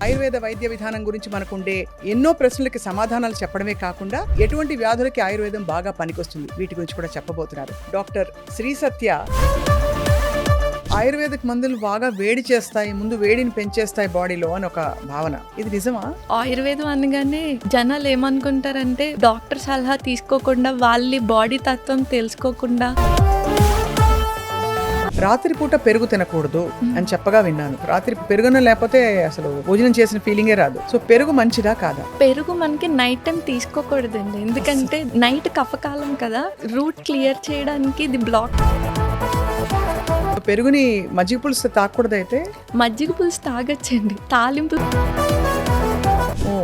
ఆయుర్వేద వైద్య విధానం గురించి మనకుండే ఎన్నో ప్రశ్నలకి సమాధానాలు చెప్పడమే కాకుండా ఎటువంటి వ్యాధులకి ఆయుర్వేదం బాగా పనికొస్తుంది వీటి గురించి కూడా చెప్పబోతున్నారు డాక్టర్ శ్రీ సత్య. ఆయుర్వేదిక్ మందులు బాగా వేడి చేస్తాయి, ముందు వేడిని పెంచేస్తాయి బాడీలో అని ఒక భావన, ఇది నిజమా? ఆయుర్వేదం అనగానే జనాలు ఏమనుకుంటారంటే డాక్టర్ సలహా తీసుకోకుండా వాళ్ళ బాడీ తత్వం తెలుసుకోకుండా రాత్రిపూట పెరుగు తినకూడదు అని చెప్పగా విన్నాను. రాత్రి పెరుగున లేకపోతే అసలు భోజనం చేసిన ఫీలింగే రాదు. సో పెరుగు మంచిదా కాదా? పెరుగు మనకి నైట్ టైం తీసుకోకూడదండి, ఎందుకంటే నైట్ కఫకాలం కదా, రూట్ క్లియర్ చేయడానికి ఇది బ్లాక్. పెరుగుని మజ్జిగ పులుసు తాగకూడదు అయితే? మజ్జిగ పులుసు తాగొచ్చండి, తాలింపు. ఓ,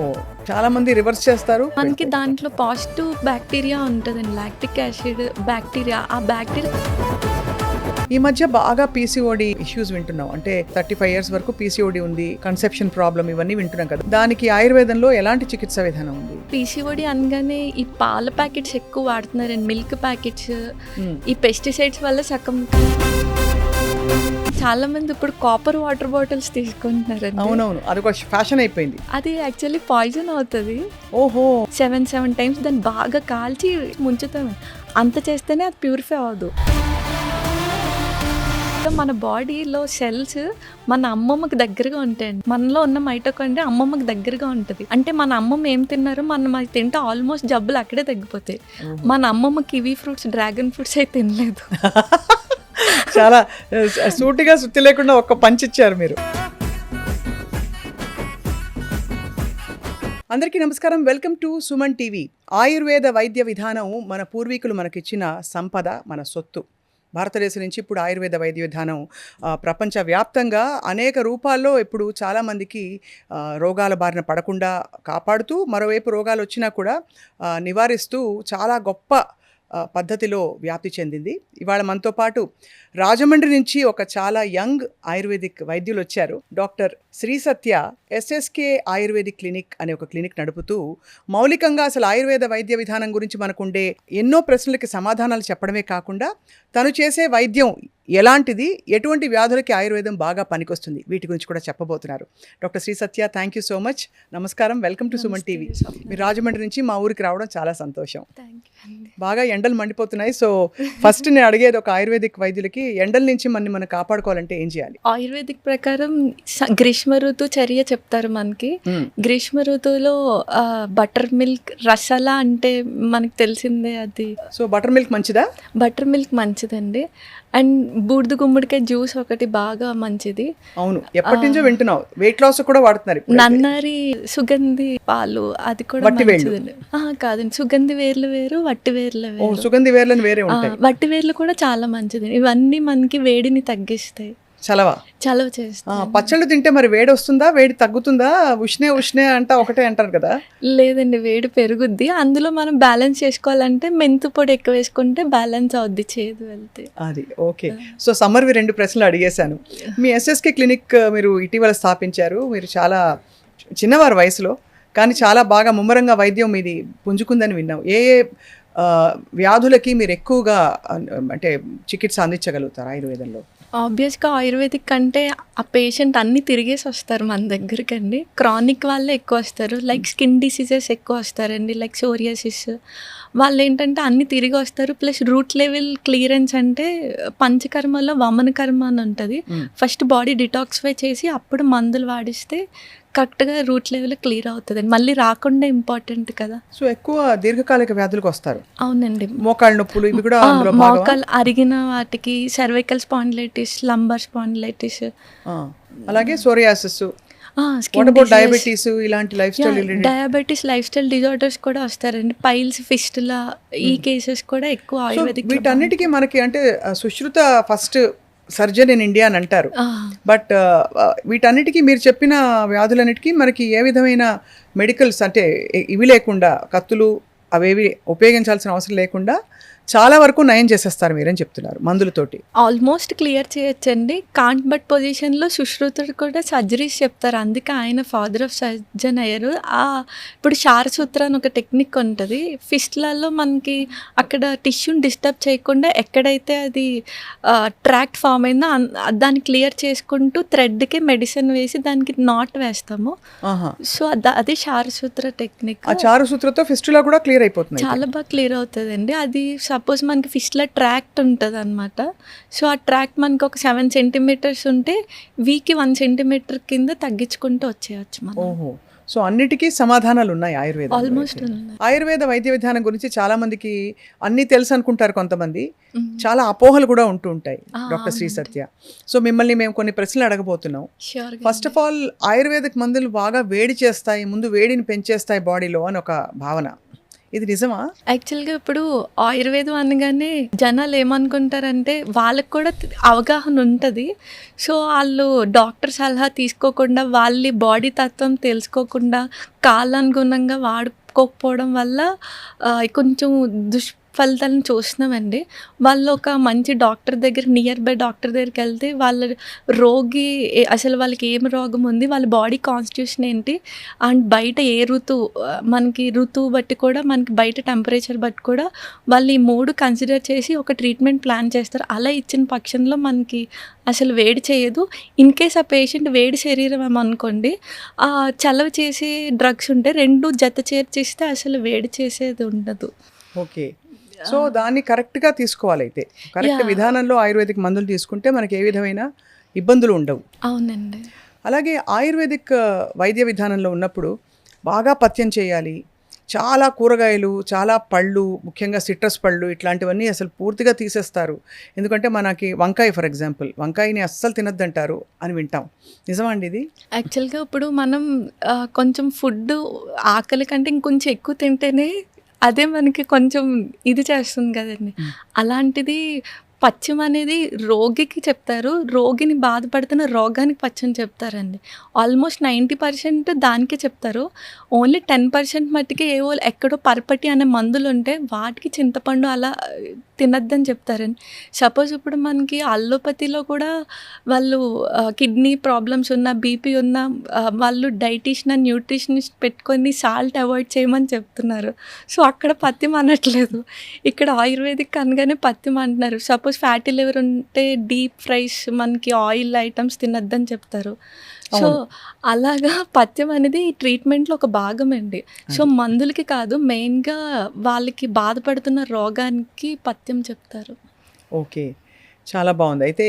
చాలా మంది రివర్స్ చేస్తారు. మనకి దాంట్లో పాజిటివ్ బ్యాక్టీరియా ఉంటుందండి, లాక్టిక్ యాసిడ్ బ్యాక్టీరియా. ఆ బ్యాక్టీరియా ఈ మధ్య బాగా పీసీఓడి ఇష్యూస్ వింటున్నాం. అంటే 35 years వరకు పీసీఓడి ఉంది, కన్సెప్షన్ ప్రాబ్లం, ఇవన్నీ వింటున్నాం కదా. దానికి ఆయుర్వేదంలో ఎలాంటి చికిత్సా విధానం ఉంది? పీసీఓడి అనగానే ఈ పాల ప్యాకెట్స్ ఎక్కువ వాడుతున్నారండి, మిల్క్ ప్యాకెట్స్. ఈ పెస్టిసైడ్స్ వల్ల సగం చాలా మంది ఇప్పుడు కాపర్ వాటర్ బాటిల్స్ తీసుకుంటున్నారండి. అవునవును, అది ఒక ఫ్యాషన్ అయిపోయింది. అది యాక్చువల్లీ పాయిజన్ అవుతుంది. ఓహో, 7 times దాన్ని బాగా కాల్చి ముంచుతాం, అంత చేస్తేనే అది ప్యూరిఫై అవ్వదు. మన బాడీలో సెల్స్ మన అమ్మమ్మకి దగ్గరగా ఉంటాయండి. మనలో ఉన్న మైటోకాండ్రియా అమ్మమ్మకి దగ్గరగా ఉంటుంది. అంటే మన అమ్మమ్మ ఏం తిన్నారో మనం అది తింటే ఆల్మోస్ట్ జబ్బులు అక్కడే తగ్గిపోతాయి. మన అమ్మమ్మ కివీ ఫ్రూట్స్, డ్రాగన్ ఫ్రూట్స్ అయితే తినలేదు. చాలా సూటిగా సుత్తి లేకుండా ఒక్క పంచ్ ఇచ్చారు మీరు. అందరికీ నమస్కారం, welcome to Suman TV. Ayurveda వైద్య విధానం మన పూర్వీకులు మనకిచ్చిన సంపద, మన సొత్తు. భారతదేశం నుంచి ఇప్పుడు ఆయుర్వేద వైద్య విధానం ప్రపంచవ్యాప్తంగా అనేక రూపాల్లో ఇప్పుడు చాలామందికి రోగాల బారిన పడకుండా కాపాడుతూ, మరోవైపు రోగాలు వచ్చినా కూడా నివారిస్తూ చాలా గొప్ప పద్ధతిలో వ్యాప్తి చెందింది. ఇవాళ మనతో పాటు రాజమండ్రి నుంచి ఒక చాలా యంగ్ ఆయుర్వేదిక్ వైద్యులు వచ్చారు. Doctor Shri Satya SSK ayurvedic clinic అనే ఒక క్లినిక్ నడుపుతూ మౌలికంగా అసలు ఆయుర్వేద వైద్య విధానం గురించి మనకుండే ఎన్నో ప్రశ్నలకి సమాధానాలు చెప్పడమే కాకుండా తను చేసే వైద్యం ఎలాంటిది, ఎటువంటి వ్యాధులకి ఆయుర్వేదం బాగా పనికొస్తుంది వీటి గురించి కూడా చెప్పబోతున్నారు. Doctor Shri Satya, thank you so much. నమస్కారం, వెల్కమ్ టు సుమన్ టీవీ. మీరు రాజమండ్రి నుంచి మా ఊరికి రావడం చాలా సంతోషం. బాగా ఎండలు మండిపోతున్నాయి. సో ఫస్ట్ నేను అడిగేది, ఒక ఆయుర్వేదిక్ వైద్యులకి ఎండల నుంచి మనం కాపాడుకోవాలంటే ఏం చేయాలి? ఆయుర్వేదిక్ ప్రకారం గ్రీష్మ ఋతు చర్య చెప్తారు మనకి. గ్రీష్మ ఋతువులో బటర్ మిల్క్, రసాల అంటే మనకు తెలిసిందే అది. సో బటర్ మిల్క్ మంచిదా? బటర్ మిల్క్ మంచిదండి. అండ్ బూడిద గుమ్మడికాయ జ్యూస్ ఒకటి బాగా మంచిది. అవును, ఎప్పటి నుంచో వింటున్నావు. వెయిట్ లాస్ కూడా వాడుతున్నారు. నన్నారి సుగంధి పాలు, అది కూడా మంచిదండి. కాదండి, సుగంధి వేర్లు వేరు, వట్టి వేర్లు వేరు. సుగంధి వేర్లను వేరే ఉంటాయి. వట్టి వేర్లు కూడా చాలా మంచిది. ఇవన్నీ మనకి వేడిని తగ్గిస్తాయి, చలవ చేస్తాయి. పచ్చళ్ళు తింటే మరి వేడి వస్తుందా, వేడి తగ్గుతుందా? ఉష్ణే అంట ఒకటే అంటారు కదా. లేదండి, వేడి పెరుగుద్ది. అందులో మనం బ్యాలెన్స్ చేసుకోవాలంటే మెంతు పొడి ఎక్కువ వేసుకుంటే బ్యాలెన్స్ అవుద్ది, చేదు వెళ్తే. అది ఓకే. సో సమ్మర్వి 2 ప్రశ్నలు అడిగేశాను. మీ ఎస్ఎస్కే క్లినిక్ మీరు ఇటీవల స్థాపించారు. మీరు చాలా చిన్నవారు వయసులో, కానీ చాలా బాగా ముమ్మరంగా వైద్యం మీది పుంజుకుందని విన్నాం. ఏ వ్యాధులకి మీరు ఎక్కువగా అంటే చికిత్స అందించగలుగుతారు ఆయుర్వేదంలో? ఆబ్వియస్గా ఆయుర్వేదిక్ అంటే ఆ పేషెంట్ అన్నీ తిరిగేసి వస్తారు మన దగ్గరికి అండి. క్రానిక్ వాళ్ళే ఎక్కువ వస్తారు, లైక్ స్కిన్ డిసీజెస్ ఎక్కువ వస్తారండి, లైక్ సోరియాసిస్. వాళ్ళు ఏంటంటే అన్నీ తిరిగి వస్తారు. ప్లస్ రూట్ లెవెల్ క్లియరెన్స్ అంటే పంచకర్మలో వమన కర్మ అని ఉంటుంది. ఫస్ట్ బాడీ డిటాక్సిఫై చేసి అప్పుడు మందులు వాడిస్తే కరెక్ట్గా రూట్ లెవెల్ క్లియర్ అవుతుంది. మళ్ళీ రాకుండా ఇంపార్టెంట్ కదా. సో ఎక్కువ దీర్ఘకాలిక వ్యాధులకు వస్తారు. అవునండి, మోకాళ్ళ నొప్పులు, ఇవి కూడా మోకాలు అరిగిన వాటికి, సర్వైకల్ స్పాండిలైటిస్, లంబర్ స్పాండిలైటిస్, అలాగే సోరియాసిస్, డయాబెటీస్, ఇలాంటి డయాబెటీస్ లైఫ్ స్టైల్ డిజార్డర్స్ కూడా వస్తారండి. పైల్స్, ఫిస్టులా, ఈ కేసెస్ కూడా ఎక్కువ ఆయుర్వేదిక్. వీటన్నిటికీ మనకి అంటే Sushruta first surgeon in India అని అంటారు. బట్ వీటన్నిటికీ మీరు చెప్పిన వ్యాధులన్నిటికీ మనకి ఏ విధమైన మెడికల్స్ అంటే ఇవి లేకుండా, కత్తులు అవేవి ఉపయోగించాల్సిన అవసరం లేకుండా చాలా వరకు నయం చేసేస్తారు మీరని చెప్తున్నారు మందులతోటి. ఆల్మోస్ట్ క్లియర్ చేయొచ్చండి. కాంట్ బట్ పొజిషన్‌లో సుశ్రుతుడు కూడా సర్జరీస్ చెప్తారు. అందుకే ఆయన ఫాదర్ ఆఫ్ సర్జన్ అయ్యారు. ఇప్పుడు శారసూత్ర అని ఒక టెక్నిక్ ఉంటది. ఫిస్ట్‌లలో మనకి అక్కడ టిష్యూని డిస్టర్బ్ చేయకుండా ఎక్కడైతే అది ట్రాక్ట్ ఫామ్ అయిందో దాన్ని క్లియర్ చేసుకుంటూ థ్రెడ్‌కి మెడిసిన్ వేసి దానికి నాట్ వేస్తాము. ఆహా! సో, అది శారసూత్ర టెక్నిక్. ఆ చారుసూత్రతో ఫిస్టులా కూడా క్లియర్ అయిపోతుంది. చాలా బాగా క్లియర్ అవుతుందండి. అది సపోజ్ మనకి ఫిష్‌లో ట్రాక్ట్ ఉంటదనమాట. సో, ఆ ట్రాక్ట్ మనకి ఒక 7 సెంటీమీటర్స్ ఉంటే వీక్‌కి 1 సెంటీమీటర్ కింద తగ్గించుకుంటూ వచ్చేయచ్చు మనం. ఓహో! సో అన్నిటికీ సమాధానాలు ఉన్నాయి ఆయుర్వేదంలో ఆల్మోస్ట్ అయితే. ఉన్నాయి. ఆయుర్వేద వైద్య విధానం గురించి చాలా మందికి అన్నీ తెలుసు అనుకుంటారు కొంతమంది. హ్మ్. చాలా అపోహలు కూడా ఉంటూ ఉంటాయి. డాక్టర్ శ్రీ అవునండి. సత్య. సో మిమ్మల్ని మేము కొన్ని ప్రశ్నలు అడగబోతున్నాం. ష్యూర్‌గా ఫస్ట్ ఆఫ్ ఆల్ ఆయుర్వేదిక్ మందులు బాగా వేడి చేస్తాయి, ముందు వేడిని పెంచేస్తాయి బాడీలో అని ఒక భావన. ఇది నిజమా? యాక్చువల్‌గా ఇప్పుడు ఆయుర్వేదం అనగానే జనాలు ఏమనుకుంటారంటే వాళ్ళకి కూడా అవగాహన ఉంటది. సో, ఆళ్ళు డాక్టర్ సలహా తీసుకోకుండా వాళ్ళ బాడీ తత్వం తెలుసుకోకుండా కాలానుగుణంగా వాడుకోకపోవడం వల్ల కొంచెం ఫలితాలను చూస్తున్నామండి. వాళ్ళు ఒక మంచి డాక్టర్ దగ్గర నియర్ బై డాక్టర్ దగ్గరికి వెళ్తే వాళ్ళ రోగి అసలు వాళ్ళకి ఏం రోగం ఉంది, వాళ్ళ బాడీ కాన్స్టిట్యూషన్ ఏంటి, అండ్ బయట ఏ మనకి ఋతువు బట్టి కూడా మనకి బయట టెంపరేచర్ బట్టి కూడా వాళ్ళు ఈ 3 కన్సిడర్ చేసి ఒక ట్రీట్మెంట్ ప్లాన్ చేస్తారు. అలా ఇచ్చిన పక్షంలో మనకి అసలు వేడి చేయదు. ఇన్ కేస్ ఆ పేషెంట్ వేడి శరీరం ఏమనుకోండి, చలవ చేసే డ్రగ్స్ ఉంటే 2 జత చేర్చిస్తే అసలు వేడి చేసేది ఉండదు. ఓకే. సో దాన్ని కరెక్ట్గా తీసుకోవాలైతే కరెక్ట్ Yeah. విధానంలో ఆయుర్వేదిక్ మందులు తీసుకుంటే మనకి ఏ విధమైన ఇబ్బందులు ఉండవు. అవునండి. అలాగే ఆయుర్వేదిక్ వైద్య విధానంలో ఉన్నప్పుడు బాగా పథ్యం చేయాలి, చాలా కూరగాయలు, చాలా పళ్ళు, ముఖ్యంగా సిట్రస్ పళ్ళు ఇట్లాంటివన్నీ అసలు పూర్తిగా తీసేస్తారు. ఎందుకంటే మనకి వంకాయ ఫర్ ఎగ్జాంపుల్, వంకాయని అస్సలు తినొద్దంటారు అని వింటాం. నిజమా అండి ఇది? యాక్చువల్‌గా ఇప్పుడు మనం కొంచెం ఫుడ్ ఆకలి కంటే ఇంకొంచెం ఎక్కువ తింటేనే అదే మనకి కొంచెం ఇది చేస్తుంది కదండి. అలాంటిది పథ్యం అనేది రోగికి చెప్తారు. రోగిని బాధపడుతున్న రోగానికి పథ్యం చెప్తారండి. ఆల్మోస్ట్ 90% దానికే చెప్తారు. ఓన్లీ 10% మట్టుకే ఏవో ఎక్కడో పరపటి అనే మందులుంటే వాటికి చింతపండు అలా తినొద్దని చెప్తారండి. సపోజ్ ఇప్పుడు మనకి అల్లోపతిలో కూడా వాళ్ళు కిడ్నీ ప్రాబ్లమ్స్ ఉన్న, బీపీ ఉన్న వాళ్ళు డైటీషియన్ అండ్ న్యూట్రిషనిస్ట్ పెట్టుకొని సాల్ట్ అవాయిడ్ చేయమని చెప్తున్నారు. సో, అక్కడ పథ్యం అనట్లేదు. ఇక్కడ ఆయుర్వేదిక్ అనగానే పథ్యం అంటున్నారు. సపోజ్ ఫ్యాటీ లివర్ ఉంటే డీప్ ఫ్రైస్, మనకి ఆయిల్ ఐటమ్స్ తినొద్దని చెప్తారు. సో, అలాగా పథ్యం అనేది ఈ ట్రీట్మెంట్‌లో ఒక భాగం అండి. సో, మందులకి కాదు, మెయిన్‌గా వాళ్ళకి బాధపడుతున్న రోగానికి పథ్యం చెప్తారు. ఓకే. చాలా బాగుంది. అయితే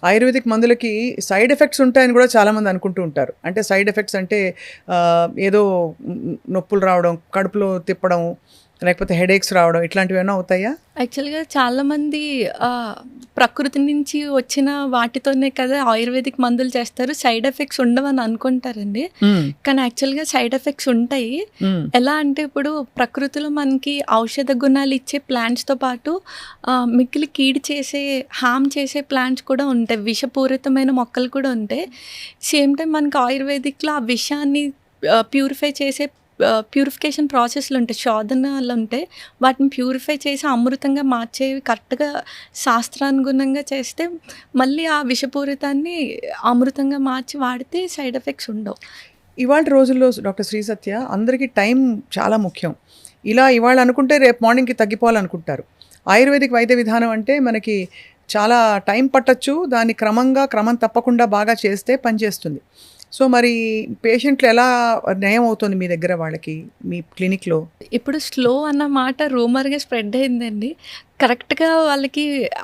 ఆయుర్వేదిక్ మందులకి సైడ్ ఎఫెక్ట్స్ ఉంటాయని కూడా చాలామంది అనుకుంటూ ఉంటారు. అంటే సైడ్ ఎఫెక్ట్స్ అంటే ఏదో నొప్పులు రావడం, కడుపులో తిప్పడం, లేకపోతే హెడేక్స్ రావడం ఇట్లాంటివి ఏమైనా అవుతాయా? యాక్చువల్‌గా చాలామంది ప్రకృతి నుంచి వచ్చిన వాటితోనే కదా ఆయుర్వేదిక్ మందులు చేస్తారు. సైడ్ ఎఫెక్ట్స్ ఉండవని అనుకుంటారండి. కానీ యాక్చువల్‌గా సైడ్ ఎఫెక్ట్స్ ఉంటాయి. ఎలా అంటే ఇప్పుడు ప్రకృతిలో మనకి ఔషధ గుణాలు ఇచ్చే ప్లాంట్స్‌తో పాటు మిక్కిలి కీడు చేసే, హార్మ్ చేసే ప్లాంట్స్ కూడా ఉంటాయి. విషపూరితమైన మొక్కలు కూడా ఉంటాయి. సేమ్ టైం మనకి ఆయుర్వేదిక్‌లో ఆ విషాన్ని ప్యూరిఫై చేసే ప్యూరిఫికేషన్ ప్రాసెస్లు ఉంటాయి, శోధనలు ఉంటాయి. వాటిని ప్యూరిఫై చేసి అమృతంగా మార్చేవి కరెక్ట్గా శాస్త్రానుగుణంగా చేస్తే మళ్ళీ ఆ విషపూరితాన్ని అమృతంగా మార్చి వాడితే సైడ్ ఎఫెక్ట్స్ ఉండవు. ఇవాళ రోజుల్లో డాక్టర్ శ్రీ సత్య అందరికీ టైం చాలా ముఖ్యం. ఇలా ఇవాళ అనుకుంటే రేపు మార్నింగ్కి తగ్గిపోవాలనుకుంటారు. ఆయుర్వేదిక్ వైద్య విధానం అంటే మనకి చాలా టైం పట్టచ్చు, దాన్ని క్రమం తప్పకుండా బాగా చేస్తే పనిచేస్తుంది. సో మరి పేషెంట్లు ఎలా నయం అవుతుంది మీ దగ్గర వాళ్ళకి, మీ క్లినిక్లో? ఇప్పుడు స్లో అన్న మాట రూమర్గా స్ప్రెడ్ అయిందండి. కరెక్ట్గా వాళ్ళకి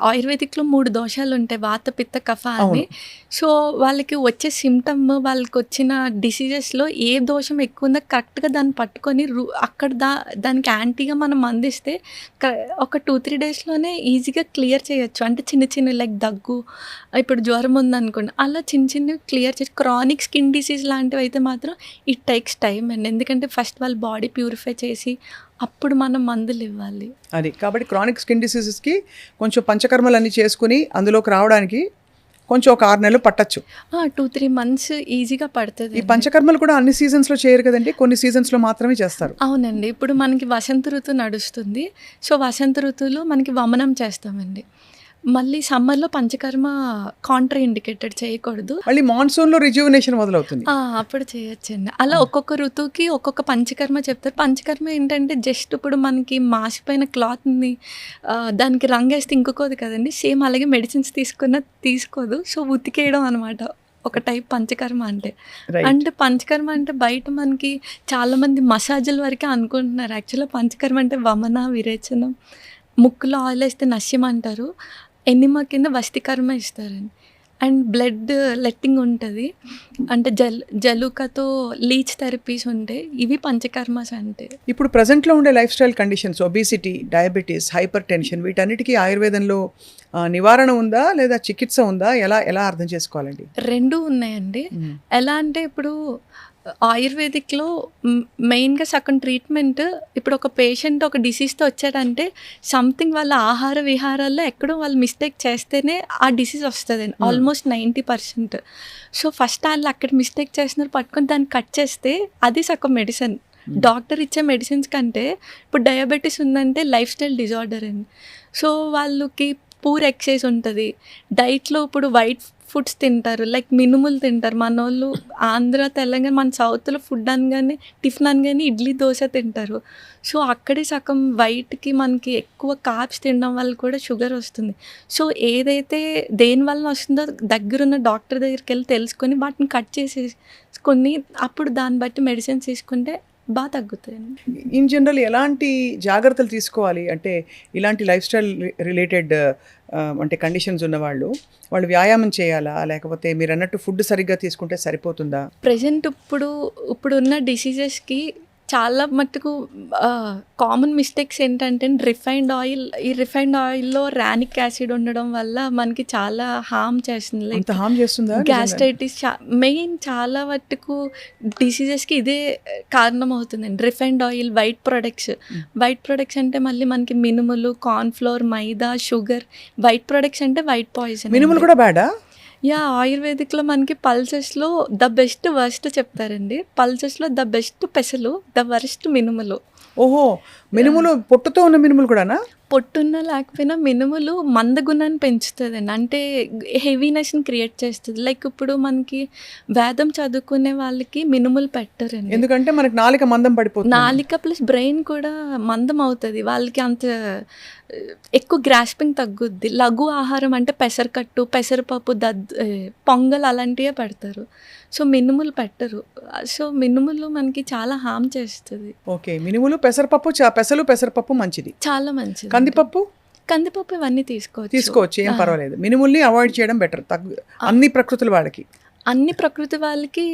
ఆయుర్వేదిక్లో 3 దోషాలు ఉంటాయి, వాత పిత్త కఫ అని. సో వాళ్ళకి వచ్చే సిమ్టమ్, వాళ్ళకి వచ్చిన డిసీజెస్లో ఏ దోషం ఎక్కువ ఉందో కరెక్ట్గా దాన్ని పట్టుకొని అక్కడ దానికి యాంటీగా మనం అందిస్తే ఒక 2-3 డేస్లోనే ఈజీగా క్లియర్ చేయొచ్చు. అంటే చిన్న లైక్ దగ్గు, ఇప్పుడు జ్వరం ఉందనుకోండి, అలా చిన్నవి క్లియర్ చేసి. క్రానిక్ స్కిన్ డిసీజ్ లాంటివి అయితే మాత్రం ఇట్ టేక్స్ టైం అండి. ఎందుకంటే ఫస్ట్ వాళ్ళ బాడీ ప్యూరిఫై చేసి అప్పుడు మనం మందులు ఇవ్వాలి. అది కాబట్టి క్రానిక్ స్కిన్ డిసీజెస్కి కొంచెం పంచకర్మలు అన్నీ చేసుకుని అందులోకి రావడానికి కొంచెం ఒక 6 నెలలు పట్టచ్చు. 2-3 మంత్స్ ఈజీగా ఈ పడుతుంది. పంచకర్మలు కూడా అన్ని సీజన్స్లో చేయరు కదండి, కొన్ని సీజన్స్లో మాత్రమే చేస్తారు. అవునండి. ఇప్పుడు మనకి వసంత ఋతువు నడుస్తుంది. సో వసంత ఋతువులో మనకి వమనం చేస్తామండి. మళ్ళీ సమ్మర్లో పంచకర్మ కాంట్రా ఇండికేటెడ్ చేయకూడదు. మళ్ళీ మాన్సూన్లో రిజ్యూవినేషన్ మొదలవుతుంది. అప్పుడు చేయొచ్చండి. అలా ఒక్కొక్క ఋతువుకి ఒక్కొక్క పంచకర్మ చెప్తారు. పంచకర్మ ఏంటంటే జస్ట్ ఇప్పుడు మనకి మాసిపోయిన క్లాత్ని దానికి రంగేస్తే ఇంకుకోదు కదండి, సేమ్ అలాగే మెడిసిన్స్ తీసుకోదు. సో ఉతికేయడం అనమాట ఒక టైప్ పంచకర్మ అంటే. అంటే పంచకర్మ అంటే బయట మనకి చాలామంది మసాజుల వరకే అనుకుంటున్నారు. యాక్చువల్గా పంచకర్మ అంటే వమన, విరేచనం, ముక్కులో ఆయిల్ వేస్తే నశ్యం అంటారు, ఎనిమా కింద వస్తికర్మ ఇస్తారండి. అండ్ బ్లడ్ లెట్టింగ్ ఉంటుంది, అంటే జలుకతో లీచ్ థెరపీస్ ఉంటాయి. ఇవి పంచకర్మస్ అంటే. ఇప్పుడు ప్రజెంట్లో ఉండే life style conditions, obesity, diabetes, hyper tension, వీటన్నిటికీ ఆయుర్వేదంలో నివారణ ఉందా లేదా చికిత్స ఉందా? ఎలా అర్థం చేసుకోవాలండి? రెండూ ఉన్నాయండి. ఎలా అంటే ఇప్పుడు ఆయుర్వేదిక్లో మెయిన్గా సగం ట్రీట్మెంట్, ఇప్పుడు ఒక పేషెంట్ ఒక డిసీజ్తో వచ్చాడంటే సంథింగ్ వాళ్ళ ఆహార విహారాల్లో ఎక్కడో వాళ్ళు మిస్టేక్ చేస్తేనే ఆ డిసీజ్ వస్తుందండి, ఆల్మోస్ట్ 90%. సో ఫస్ట్ వాళ్ళు అక్కడ మిస్టేక్ చేస్తున్నారు పట్టుకొని దాన్ని కట్ చేస్తే అది సగం మెడిసిన్. డాక్టర్ ఇచ్చే మెడిసిన్స్ కంటే ఇప్పుడు డయాబెటీస్ ఉందంటే లైఫ్ స్టైల్ డిజార్డర్ అండి. సో వాళ్ళకి పూర్ ఎక్సైజ్ ఉంటుంది డైట్లో. ఇప్పుడు వైట్ ఫుడ్స్ తింటారు, లైక్ మినుములు తింటారు. మన వాళ్ళు ఆంధ్ర, తెలంగాణ, మన సౌత్లో ఫుడ్ అనగానే టిఫిన్ అనగానే ఇడ్లీ, దోశ తింటారు. సో అక్కడే సగం వైట్కి మనకి ఎక్కువ కార్బ్స్ తినడం వల్ల కూడా షుగర్ వస్తుంది. సో ఏదైతే దేనివల్ల వస్తుందో దగ్గరున్న డాక్టర్ దగ్గరికి వెళ్ళి తెలుసుకొని వాటిని కట్ చేసేసుకొని అప్పుడు దాన్ని బట్టి మెడిసిన్స్ తీసుకుంటే బాగా తగ్గుతాయండి. ఇన్ జనరల్ ఎలాంటి జాగ్రత్తలు తీసుకోవాలి అంటే ఇలాంటి లైఫ్ స్టైల్ రిలేటెడ్ అంటే కండిషన్స్ ఉన్నవాళ్ళు వ్యాయామం చేయాలా, లేకపోతే మీరు అన్నట్టు ఫుడ్ సరిగ్గా తీసుకుంటే సరిపోతుందా? ప్రజెంట్ ఇప్పుడున్న డిసీజెస్కి చాలా మట్టుకు కామన్ మిస్టేక్స్ ఏంటంటే ఈ రిఫైన్డ్ ఆయిల్లో రానిక్ యాసిడ్ ఉండడం వల్ల మనకి చాలా హామ్ చేస్తుంది. లైక్ హామ్ చేస్తుందా? గ్యాస్ట్రైటిస్ మెయిన్ చాలా మట్టుకు డిసీజెస్కి ఇదే కారణం అవుతుందండి. రిఫైన్డ్ ఆయిల్, వైట్ ప్రొడక్ట్స్ అంటే మళ్ళీ మనకి మినుములు, కార్న్ఫ్లోర్, మైదా, షుగర్. వైట్ ప్రొడక్ట్స్ అంటే వైట్ పాయిజన్. మినుములు కూడా బ్యాడా? ఆయుర్వేదిక్లో మనకి పల్సెస్లో ద బెస్ట్ వర్స్ట్ చెప్తారండి. పల్సెస్లో ద బెస్ట్ పెసలు, ద వర్స్ట్ మినుములు. ఓహో, మినుములు పొట్టుతో ఉన్న మినుములు కూడానా? పొట్టున్న లేకపోయినా మినుములు మందగుణాన్ని పెంచుతుందండి, అంటే హెవీనెస్ని క్రియేట్ చేస్తుంది. లైక్ ఇప్పుడు మనకి వేదం చదువుకునే వాళ్ళకి మినుములు పెట్టరండి, ఎందుకంటే మనకి నాలిక మందం పడిపోతుంది. నాలిక ప్లస్ బ్రెయిన్ కూడా మందం అవుతుంది, వాళ్ళకి అంత ఎక్కువ గ్రాస్పింగ్ తగ్గుద్ది. లఘు ఆహారం అంటే పెసరకట్టు, పెసరపప్పు, పొంగల్ అలాంటివే పెడతారు. సో మినుములు పెట్టరు. సో మినుములు మనకి చాలా హామ్ చేస్తుంది. ఓకే, మినుములు, పెసరపప్పు, పెసరపప్పు మంచిది, చాలా మంచిది. కందిపప్పు ఇవన్నీ తీసుకోవచ్చు, ఏం పర్వాలేదు. మినుముల్ని అవాయిడ్ చేయడం బెటర్. అన్ని ప్రకృతి వాళ్ళకి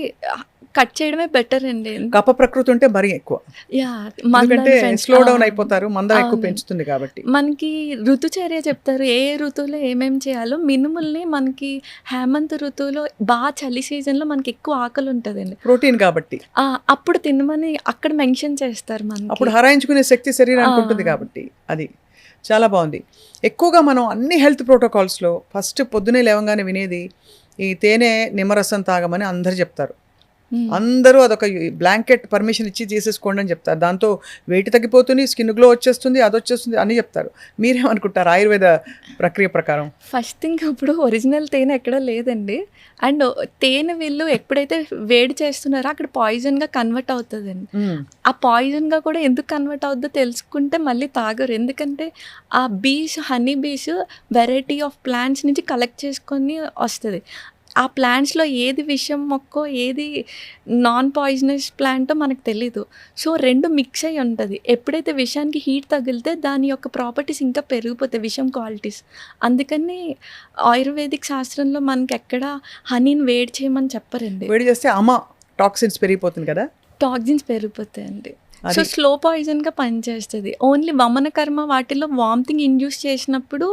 కట్ చేయడమే బెటర్ అండి. కప ప్రకృతి ఉంటే మరీ ఎక్కువ, ఎందుకంటే స్లో డౌన్ అయిపోతారు, మందం ఎక్కువ పెంచుతుంది కాబట్టి. మనకి ఋతుచర్య చెప్తారు, ఏ ఋతువులో ఏమేమి చేయాలో. మినుముల్ని మనకి హేమంత్ ఋతువులో బాగా చలి సీజన్లో మనకి ఎక్కువ ఆకలి ఉంటుందండి, ప్రోటీన్ కాబట్టి, అప్పుడు తినమని అక్కడ మెన్షన్ చేస్తారు. మనకి అప్పుడు హరాయించుకునే శక్తి శరీరానికి ఉంటుంది కాబట్టి. అది చాలా బాగుంది. ఎక్కువగా మనం అన్ని హెల్త్ ప్రోటోకాల్స్లో ఫస్ట్ పొద్దునే లేవగానే వినేది ఈ తేనె నిమ్మరసం తాగమని అందరు చెప్తారు. అందరూ అదొక బ్లాంకెట్ పర్మిషన్ ఇచ్చి చేసేసుకోండి అని చెప్తారు. దాంతో వెయిట్ తగ్గిపోతుంది, స్కిన్ గ్లో వచ్చేస్తుంది, అది వచ్చేస్తుంది అని చెప్తారు. మీరేమనుకుంటారు ఆయుర్వేద ప్రక్రియ ప్రకారం? ఫస్ట్ థింగ్, ఇప్పుడు ఒరిజినల్ తేనె ఎక్కడో లేదండి. అండ్ తేనె వీళ్ళు ఎప్పుడైతే వేడి చేస్తున్నారో అక్కడ పాయిజన్గా కన్వర్ట్ అవుతుందండి. ఆ పాయిజన్గా కూడా ఎందుకు కన్వర్ట్ అవుతుందో తెలుసుకుంటే మళ్ళీ తాగరు. ఎందుకంటే ఆ honey bees variety of plants నుంచి కలెక్ట్ చేసుకొని వస్తుంది. ఆ ప్లాంట్స్లో ఏది విషం మొక్కో ఏది నాన్ పాయిజనస్ ప్లాంటో మనకు తెలీదు. సో రెండు మిక్స్ అయ్యి ఉంటుంది. ఎప్పుడైతే విషానికి హీట్ తగిలితే దాని యొక్క ప్రాపర్టీస్ ఇంకా పెరిగిపోతాయి, విషం క్వాలిటీస్. అందుకని ఆయుర్వేదిక్ శాస్త్రంలో మనకి ఎక్కడ హనీని వేడి చేయమని చెప్పరండి. వేడి చేస్తే టాక్సిన్స్ పెరిగిపోతుంది కదా, టాక్సిన్స్ పెరిగిపోతాయండి. సో స్లో పాయిజన్గా పనిచేస్తుంది. ఓన్లీ వమన కర్మ వాటిలో వామిటింగ్ ఇండ్యూస్ చేసినప్పుడు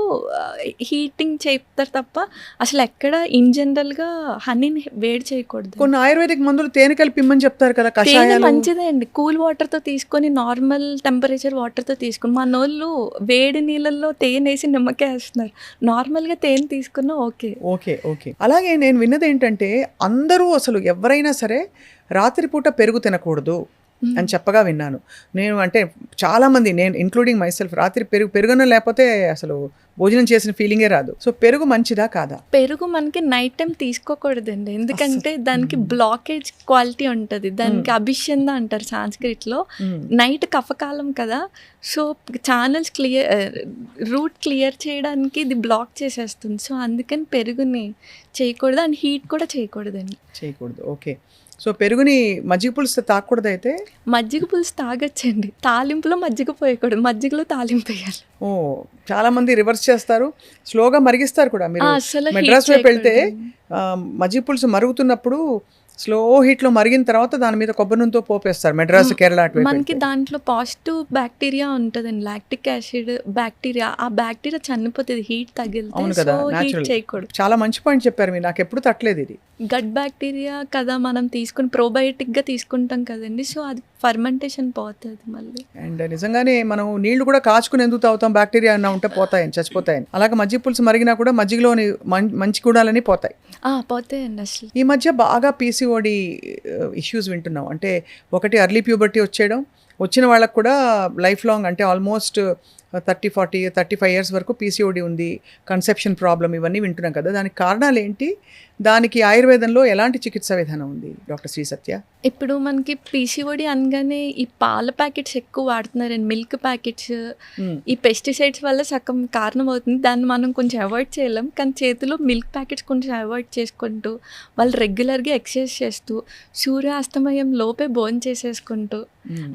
హీటింగ్ చేస్తారు తప్ప అసలు ఎక్కడ ఇన్ జనరల్గా హనీని వేడి చేయకూడదు. కొన్ని ఆయుర్వేదిక్ మందులు తేనె కలిపి ఇమ్మని చెప్తారు కదా, తేనె కషాయాలు. మంచిదే అండి, కూల్ వాటర్తో తీసుకొని నార్మల్ టెంపరేచర్ వాటర్తో తీసుకుని, మనోళ్ళు వేడి నీళ్ళల్లో తేనె వేసి నిమ్మకాయ వేస్తున్నారు. నార్మల్గా తేనె తీసుకున్నా ఓకే. Okay okay. అలాగే నేను విన్నది ఏంటంటే అందరూ అసలు ఎవరైనా సరే రాత్రిపూట పెరుగు తినకూడదు అని చెప్పగా విన్నాను నేను. అంటే చాలామంది, నేను ఇంక్లూడింగ్ మైసెల్ఫ్, రాత్రి పెరుగున లేకపోతే అసలు భోజనం చేసిన ఫీలింగే రాదు. సో పెరుగు మంచిదా కాదా? పెరుగు మనకి నైట్ టైం తీసుకోకూడదండి, ఎందుకంటే దానికి బ్లాకేజ్ క్వాలిటీ ఉంటుంది. దానికి అభిషంద అంటారు సాంస్క్రిట్లో. నైట్ కఫకాలం కదా, సో ఛానల్స్ రూట్ క్లియర్ చేయడానికి ఇది బ్లాక్ చేసేస్తుంది. సో అందుకని పెరుగుని చేయకూడదు అండ్ హీట్ కూడా చేయకూడదండి. చేయకూడదు. ఓకే. సో పెరుగుని మజ్జిగ పులుసు తాగకూడదు అయితే? మజ్జిగ పులుసు తాగొచ్చండి, తాలింపులో మజ్జిగ పోయకూడదు, మజ్జిగలో తాలింపు వేయాలి. ఓ, చాలా మంది రివర్స్ చేస్తారు, స్లోగా మరిగిస్తారు కూడా. మీరు అసలు మెడ్రాస్ వైపు వెళ్తే మజ్జిగ పులుసు మరుగుతున్నప్పుడు స్లో హీట్లో మరిగిన తర్వాత దాని మీద కొబ్బరి నూనెతో పోపేస్తారు. మెడ్రాస్, కేరళ అటు మనకి దాంట్లో పాజిటివ్ బ్యాక్టీరియా ఉంటుందండి, లాక్టిక్ యాసిడ్ బ్యాక్టీరియా. ఆ బ్యాక్టీరియా చనిపోతుంది హీట్ తగిలితే. అవును కదా, హీట్ చేయకూడదు. చాలా మంచి పాయింట్ చెప్పారు మీరు, నాకు ఎప్పుడు తట్టలేదు ఇది. గట్ బ్యాక్టీరియా కదా మనం తీసుకుని ప్రోబయోటిక్గా తీసుకుంటాం కదండి, సో అది ఫర్మెంటేషన్ పోతుంది మళ్ళీ. అండ్ నిజంగానే మనం నీళ్లు కూడా కాచుకుని ఎందుకు తాగుతాం, బ్యాక్టీరియా అన్నా ఉంటే పోతాయని, చచ్చిపోతాయని. అలాగే మజ్జిగ పులుసు మరిగినా కూడా మజ్జిగలోని మంచి గుణాలని పోతాయి. పోతాయండి. అసలు ఈ మధ్య బాగా పీసీఓడి ఇష్యూస్ వింటున్నాం. అంటే ఒకటి అర్లీ ప్యూబర్టీ వచ్చేయడం, వచ్చిన వాళ్ళకు కూడా లైఫ్ లాంగ్, అంటే ఆల్మోస్ట్ 30, 40, 35 ఇయర్స్ వరకు పీసీఓడి ఉంది, కన్సెప్షన్ ప్రాబ్లం, ఇవన్నీ వింటున్నాం కదా. దానికి కారణాలు ఏంటి? దానికి ఆయుర్వేదంలో ఎలాంటి చికిత్సా విధానం ఉంది డాక్టర్ శ్రీ సత్య? ఇప్పుడు మనకి పీసీఓడి అనగానే ఈ పాల ప్యాకెట్స్ ఎక్కువ వాడుతున్నారండి, మిల్క్ ప్యాకెట్స్. ఈ పెస్టిసైడ్స్ వల్ల సగం కారణం అవుతుంది. దాన్ని మనం కొంచెం అవాయిడ్ చేయలేం, కానీ చేతిలో మిల్క్ ప్యాకెట్స్ కొంచెం అవాయిడ్ చేసుకుంటూ, వాళ్ళు రెగ్యులర్గా ఎక్సర్సైజ్ చేస్తూ, సూర్యాస్తమయం లోపే భోజనం చేసేసుకుంటూ,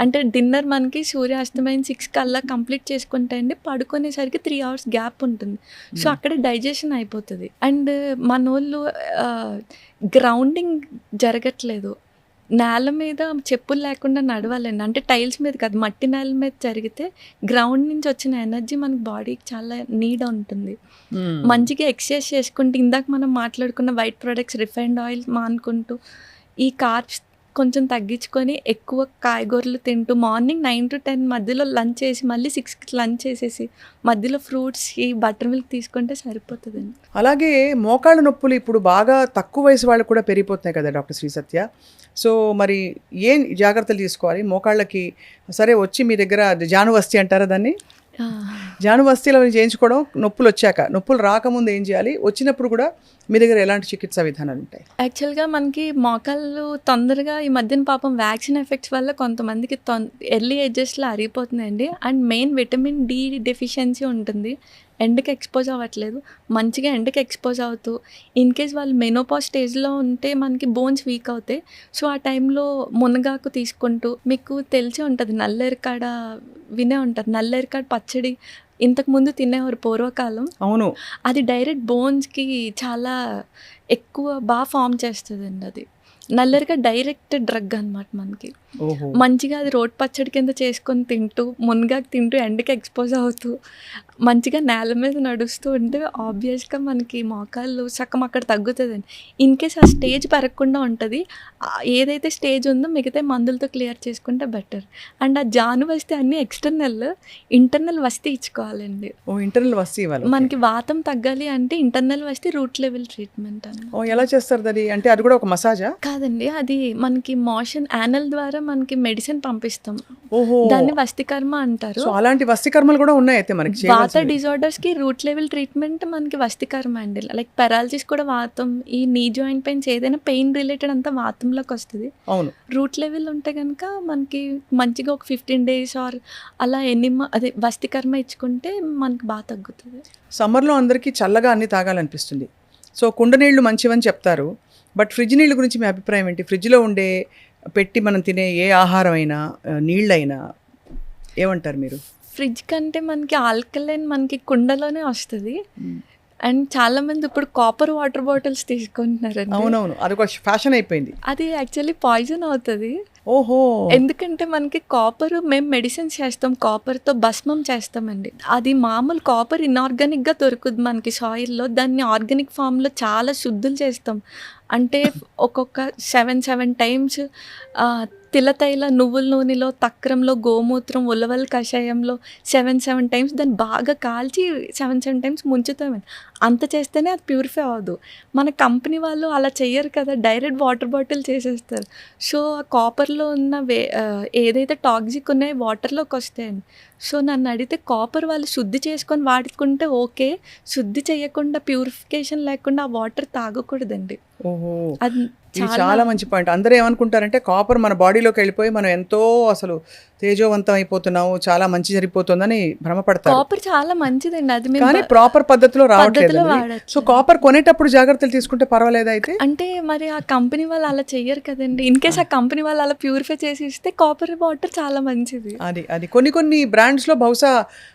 అంటే డిన్నర్ మనకి సూర్యాస్తమయం 6 కల్లా కంప్లీట్ చేసుకుంటే అండి, పడుకునేసరికి 3 hours గ్యాప్ ఉంటుంది. సో అక్కడ డైజెషన్ అయిపోతుంది. అండ్ మనోళ్ళు గ్రౌండింగ్ జరగట్లేదు, నేల మీద చెప్పులు లేకుండా నడవాలండి. అంటే టైల్స్ మీద కాదు, మట్టి నేల మీద జరిగితే గ్రౌండ్ నుంచి వచ్చిన ఎనర్జీ మనకి బాడీకి చాలా నీడ్ ఉంటుంది. మంచిగా ఎక్సర్సైజ్ చేసుకుంటూ, ఇందాక మనం మాట్లాడుకున్న వైట్ ప్రొడక్ట్స్, రిఫైన్డ్ ఆయిల్ మానుకుంటూ, ఈ కార్బ్స్ కొంచెం తగ్గించుకొని ఎక్కువ కాయగూరలు తింటూ, మార్నింగ్ 9 to 10 మధ్యలో లంచ్ చేసి, మళ్ళీ 6కి లంచ్ చేసేసి, మధ్యలో ఫ్రూట్స్, ఈ బటర్ మిల్క్ తీసుకుంటే సరిపోతుందండి. అలాగే మోకాళ్ళ నొప్పులు ఇప్పుడు బాగా తక్కువ వయసు వాళ్ళు కూడా పెరిగిపోతున్నాయి కదా డాక్టర్ శ్రీ సత్య. సో మరి ఏం జాగ్రత్తలు తీసుకోవాలి మోకాళ్ళకి? సరే, వచ్చి మీ దగ్గర జానువస్తి అంటారా దాన్ని, జానువస్తిలో చేయించుకోవడం, నొప్పులు వచ్చాక, నొప్పులు రాకముందు ఏం చేయాలి, వచ్చినప్పుడు కూడా మీ దగ్గర ఎలాంటి చికిత్సా విధానాలు ఉంటాయి? యాక్చువల్గా మనకి మోకాళ్ళు తొందరగా ఈ మధ్యన పాపం వ్యాక్సిన్ ఎఫెక్ట్స్ వల్ల కొంతమందికి ఎర్లీ ఏజెస్లో అరిగిపోతుందండి. And main vitamin D deficiency ఉంటుంది, ఎండకి ఎక్స్పోజ్ అవ్వట్లేదు. మంచిగా ఎండకి ఎక్స్పోజ్ అవుతూ, ఇన్ కేస్ వాళ్ళు మెనోపాజ్ స్టేజ్లో ఉంటే మనకి బోన్స్ వీక్ అవుతాయి. సో ఆ టైంలో మునగాకు తీసుకుంటూ, మీకు తెలిసి ఉంటుంది నల్లేరికాడ, వినే ఉంటుంది నల్లేరికాడ పచ్చడి ఇంతకుముందు తినేవారు పూర్వకాలం. అవును, అది డైరెక్ట్ బోన్స్కి చాలా ఎక్కువ బాగా ఫామ్ చేస్తుందండి. అది నల్లరికాయ డైరెక్ట్ డ్రగ్ అనమాట మనకి. మంచిగా అది రోడ్ పచ్చడి కింద చేసుకొని తింటూ, మునగాకు తింటూ, ఎండకి ఎక్స్పోజ్ అవుతూ, మంచిగా నేల మీద నడుస్తూ ఉంటే ఆబ్వియస్గా మనకి మోకాళ్ళు సగం అక్కడ తగ్గుతుందండి. ఇన్ కేస్ ఆ స్టేజ్ పెరగకుండా ఉంటుంది, ఏదైతే స్టేజ్ ఉందో మిగతా మందులతో క్లియర్ చేసుకుంటే బెటర్. అండ్ ఆ జాను వస్తే అన్నీ ఎక్స్టర్నల్, ఇంటర్నల్ వస్తే ఇచ్చుకోవాలండి. ఇంటర్నల్ వస్తే ఇవ్వాలి. మనకి వాతం తగ్గాలి అంటే ఇంటర్నల్ వస్తే రూట్ లెవెల్ ట్రీట్మెంట్ అని. ఎలా చేస్తారు అది? అంటే అది కూడా ఒక మసాజా? కాదండి, అది మనకి మోషన్ యానల్ ద్వారా మనకి మెడిసిన్ పంపిస్తాం, దాన్ని వస్తికర్మ అంటారు. అలాంటి వస్తికర్మలు కూడా ఉన్నాయి అయితే మనకి. వాత డిజార్డర్స్ కి రూట్ లెవెల్ ట్రీట్మెంట్ మనకి వస్తికర్మ అండి. లైక్ పెరాలసిస్ కూడా వాతం, ఈ నీ జాయింట్ పెయిన్స్, ఏదైనా పెయిన్ రిలేటెడ్ అంతా వాతంలోకి వస్తుంది. అవును, రూట్ లెవెల్ ఉంటే కనుక మనకి మంచిగా ఒక 15 days ఆర్ అలా అదే వస్తికర్మ ఇచ్చుకుంటే మనకి బాగా తగ్గుతుంది. సమ్మర్లో అందరికీ చల్లగా అన్ని తాగాలనిపిస్తుంది. సో కుండ నీళ్లు మంచివని చెప్తారు, బట్ ఫ్రిడ్జ్ నీళ్ళ గురించి మీ అభిప్రాయం ఏంటి? ఫ్రిడ్జ్లో ఉండే పెట్టి మనం తినే ఏ ఆహారం అయినా, నీళ్ళైనా, ఏమంటారు మీరు? ఫ్రిడ్జ్ కంటే మనకి ఆల్కలైన్ మనకి కుండలోనే వస్తుంది. అండ్ చాలా మంది ఇప్పుడు కాపర్ వాటర్ బాటిల్స్ తీసుకుంటున్నారు. అవునవును, అది ఒక ఫ్యాషన్ అయిపోయింది. అది యాక్చువల్లీ పాయిజన్ అవుతుంది. ఓహో! ఎందుకంటే మనకి కాపర్ మేము మెడిసిన్స్ చేస్తాం. కాపర్‌తో భస్మం చేస్తామండి. అది మామూలు కాపర్ ఇనార్గానిక్‌గా దొరుకుద్ది మనకి సాయిల్‌లో. దాన్ని ఆర్గానిక్ ఫార్మ్‌లో చాలా శుద్ధులు చేస్తాం. అంటే ఒక్కొక్క 7 టైమ్స్ తిలతైల నువ్వుల నూనెలో, తక్రంలో, గోమూత్రం, ఉలవల కషాయంలో 7 టైమ్స్ దాన్ని బాగా కాల్చి 7 టైమ్స్ ముంచుతామండి. అంత చేస్తేనే అది ప్యూరిఫై అవ్వదు. మన కంపెనీ వాళ్ళు అలా చెయ్యరు కదా! డైరెక్ట్ వాటర్ బాటిల్ చేసేస్తారు. సో, ఆ కాపర్‌లో ఉన్న ఏదైతే టాక్సిక్ ఉన్నాయో వాటర్‌లోకి వస్తాయండి. సో, నన్ను అడిగితే కాపర్ వాళ్ళు శుద్ధి చేసుకొని వాడుకుంటే ఓకే. శుద్ధి చేయకుండా ప్యూరిఫికేషన్ లేకుండా ఆ వాటర్ తాగకూడదండి. ఓహో! అది ఇది చాలా మంచి పాయింట్. అందరూ ఏమనుకుంటారంటే కాపర్ మన బాడీలోకి వెళ్ళిపోయి మనం ఎంతో అసలు తేజోవంతం అయిపోతున్నాము, చాలా మంచి జరిగిపోతుందని భ్రమపడతారు. కాపర్ చాలా మంచిదండి. అది మేము కానీ ప్రాపర్ పద్ధతిలో రావట్లేదు. పద్ధతిలో వాడొచ్చు. సో కాపర్ కొనేటప్పుడు జాగ్రత్తలు తీసుకుంటే పర్వాలేదా అయితే? అంటే మరి ఆ కంపెనీ వాళ్ళు అలా చెయ్యరు కదండీ. ఇన్‌కేస్ ఆ కంపెనీ వాళ్ళు అలా ప్యూరిఫై చేసి ఇస్తే కాపర్ వాటర్ చాలా మంచిది. అది కొన్ని బ్రాండ్స్‌లో బహుశా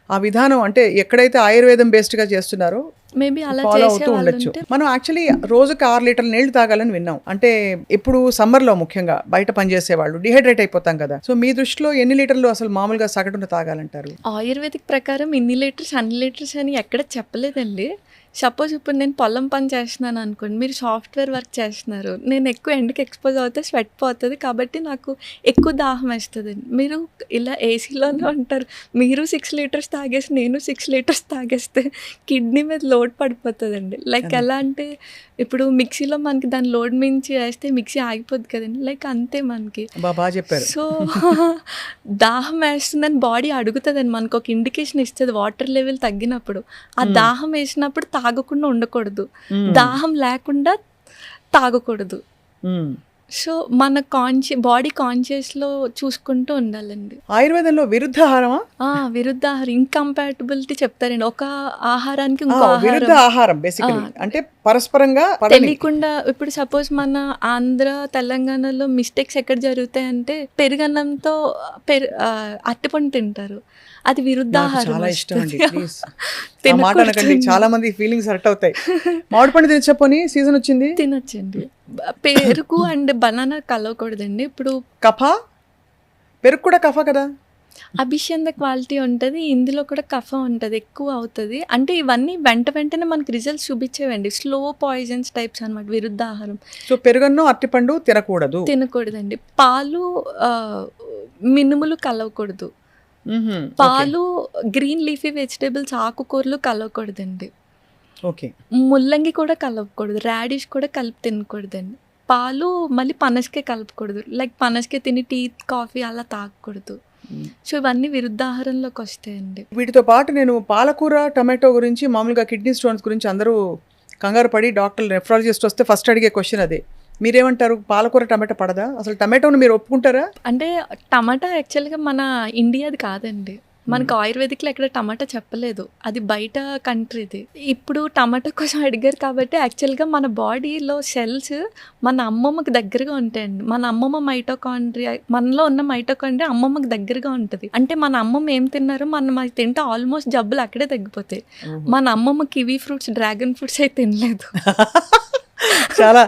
ఆ విధానం అంటే ఎక్కడైతే ఆయుర్వేదం బేస్డ్‌గా చేస్తున్నారో మేబీ అలా ఫాలో అవుతూ చేసేవాళ్ళు ఉండొచ్చు. ఉంటే మనం యాక్చువల్లీ రోజుకి 6 లీటర్ల నీళ్లు తాగాలని విన్నాం. అంటే ఇప్పుడు సమ్మర్లో ముఖ్యంగా బయట పనిచేసే వాళ్ళు డిహైడ్రేట్ అయిపోతాం కదా. సో మీ దృష్టిలో ఎన్ని లీటర్లు అసలు మామూలుగా సగటున తాగాలంటారు? ఆయుర్వేదిక్ ప్రకారం ఇన్ని లీటర్స్, అన్ని లీటర్స్ అని ఎక్కడ చెప్పలేదండి. సపోజ్ ఇప్పుడు నేను పొలం పని చేస్తున్నాను అనుకోండి. మీరు సాఫ్ట్‌వేర్ వర్క్ చేస్తున్నారు. నేను ఎక్కువ ఎండకి ఎక్స్‌పోజ్ అవుతే స్వెట్ పోతది. కాబట్టి నాకు ఎక్కువ దాహం వేస్తదండి. మీరు ఇలా ఏసీలోనే ఉంటారు. మీరు 6 లీటర్స్ తాగేసి, నేను 6 లీటర్స్ తాగేస్తే కిడ్నీ మీద లోడ్ పడిపోతదండి. లైక్ అదే. ఎలా అంటే ఇప్పుడు మిక్సీలో మనకి దాని లోడ్ మించి వేస్తే మిక్సీ ఆగిపోద్ది కదండీ. లైక్ అంతే మనకి. బాగా చెప్పారు. సో, దాహం వేస్తుందని బాడీ అడుగుతదండి. మనకొక ఇండికేషన్ ఇస్తది వాటర్ లెవెల్ తగ్గినప్పుడు. ఆ దాహం వేసినప్పుడు తాగకుండా ఉండకూడదు. దాహం లేకుండా తాగకూడదు. మ్మ్. సో, మన బాడీ కాన్షియస్‌లో చూసుకుంటూ ఉండాలండి. ఆయుర్వేదంలో విరుద్ధాహారమా? విరుద్ధాహారం ఇంకంపాటబిలిటీ చెప్తారండి. ఒక ఆహారానికి ఇంకో విరుద్ధ ఆహారం ఆహారం బేసికలీ అంటే పరస్పరంగా పడని. తెలియకుండా ఇప్పుడు సపోజ్ మన ఆంధ్ర, తెలంగాణలో మిస్టేక్స్ ఎక్కడ జరుగుతాయంటే పెరుగన్నంతో అరటిపండు తింటారు. అది నాకు విరుద్ధాహారం చాలా ఇష్టం అండి. వస్తది. ప్లీజ్ ఆ మాట అనకండి. తినకూడదండి. చాలా మంది ఫీలింగ్స్ హర్ట్ అవుతాయి. మామిడి పండు తినచ్చపోని సీజన్ వచ్చింది. తినొచ్చండి. పెరుగు అండ్ బనానా కలవకూడదండి. ఇప్పుడు కఫ పెరుగు కూడా కఫ కదా. అభిషేక క్వాలిటీ ఉంటది. ఇందులో కూడా కఫం ఉంటది. ఎక్కువ అవుతది. అంటే ఇవన్నీ వెంటనే మనకి రిజల్ట్స్ చూపించేవండి. స్లో పాయిజన్స్ టైప్స్ అనమాట విరుద్ధాహారం. సో పెరుగన్నం అరటిపండు తినకూడదు. తినకూడదండి. పాలు మినుములు కలవకూడదు. పాలు, గ్రీన్ లీఫీ వెజిటేబుల్స్, ఆకుకూరలు కలవకూడదండి. ఓకే. ముల్లంగి కూడా కలపకూడదు. రాడిష్ కూడా కలిపి తినకూడదండి. పాలు మళ్ళీ పనసకాయ కలపకూడదు. లైక్ పనసకాయ తిని టీ, కాఫీ అలా తాగకూడదు. సో ఇవన్నీ విరుద్ధాహారంలోకి వస్తాయండి. వీటితో పాటు నేను పాలకూర, టమాటో గురించి మామూలుగా కిడ్నీ స్టోన్స్ గురించి అందరూ కంగారు పడి డాక్టర్ నెఫ్రాలజిస్ట్ వస్తే ఫస్ట్ అడిగే క్వశ్చన్ అదే. మీరేమంటారు? పాలకూర టమాటో పడదా? అసలు టమాటోను మీరు ఒప్పుకుంటారా? అంటే టమాటా యాక్చువల్‌గా మన ఇండియాది కాదండి. మనకు ఆయుర్వేదిక్‌లో ఎక్కడ టమాటా చెప్పలేదు. అది బయట కంట్రీది. ఇప్పుడు టమాటా కోసం అడిగారు కాబట్టి యాక్చువల్‌గా మన బాడీలో సెల్స్ మన అమ్మమ్మకి దగ్గరగా ఉంటాయండి. మన అమ్మమ్మ మైటోకాండ్రియా, మనలో ఉన్న మైటోకాండ్రియా అమ్మమ్మకి దగ్గరగా ఉంటది. అంటే మన అమ్మమ్మ ఏం తిన్నారో మనం అది తింటే ఆల్మోస్ట్ జబ్బులు అక్కడే తగ్గిపోతాయి. మన అమ్మమ్మ కివీ ఫ్రూట్స్, డ్రాగన్ ఫ్రూట్స్ అయితే తినలేదు. చాలా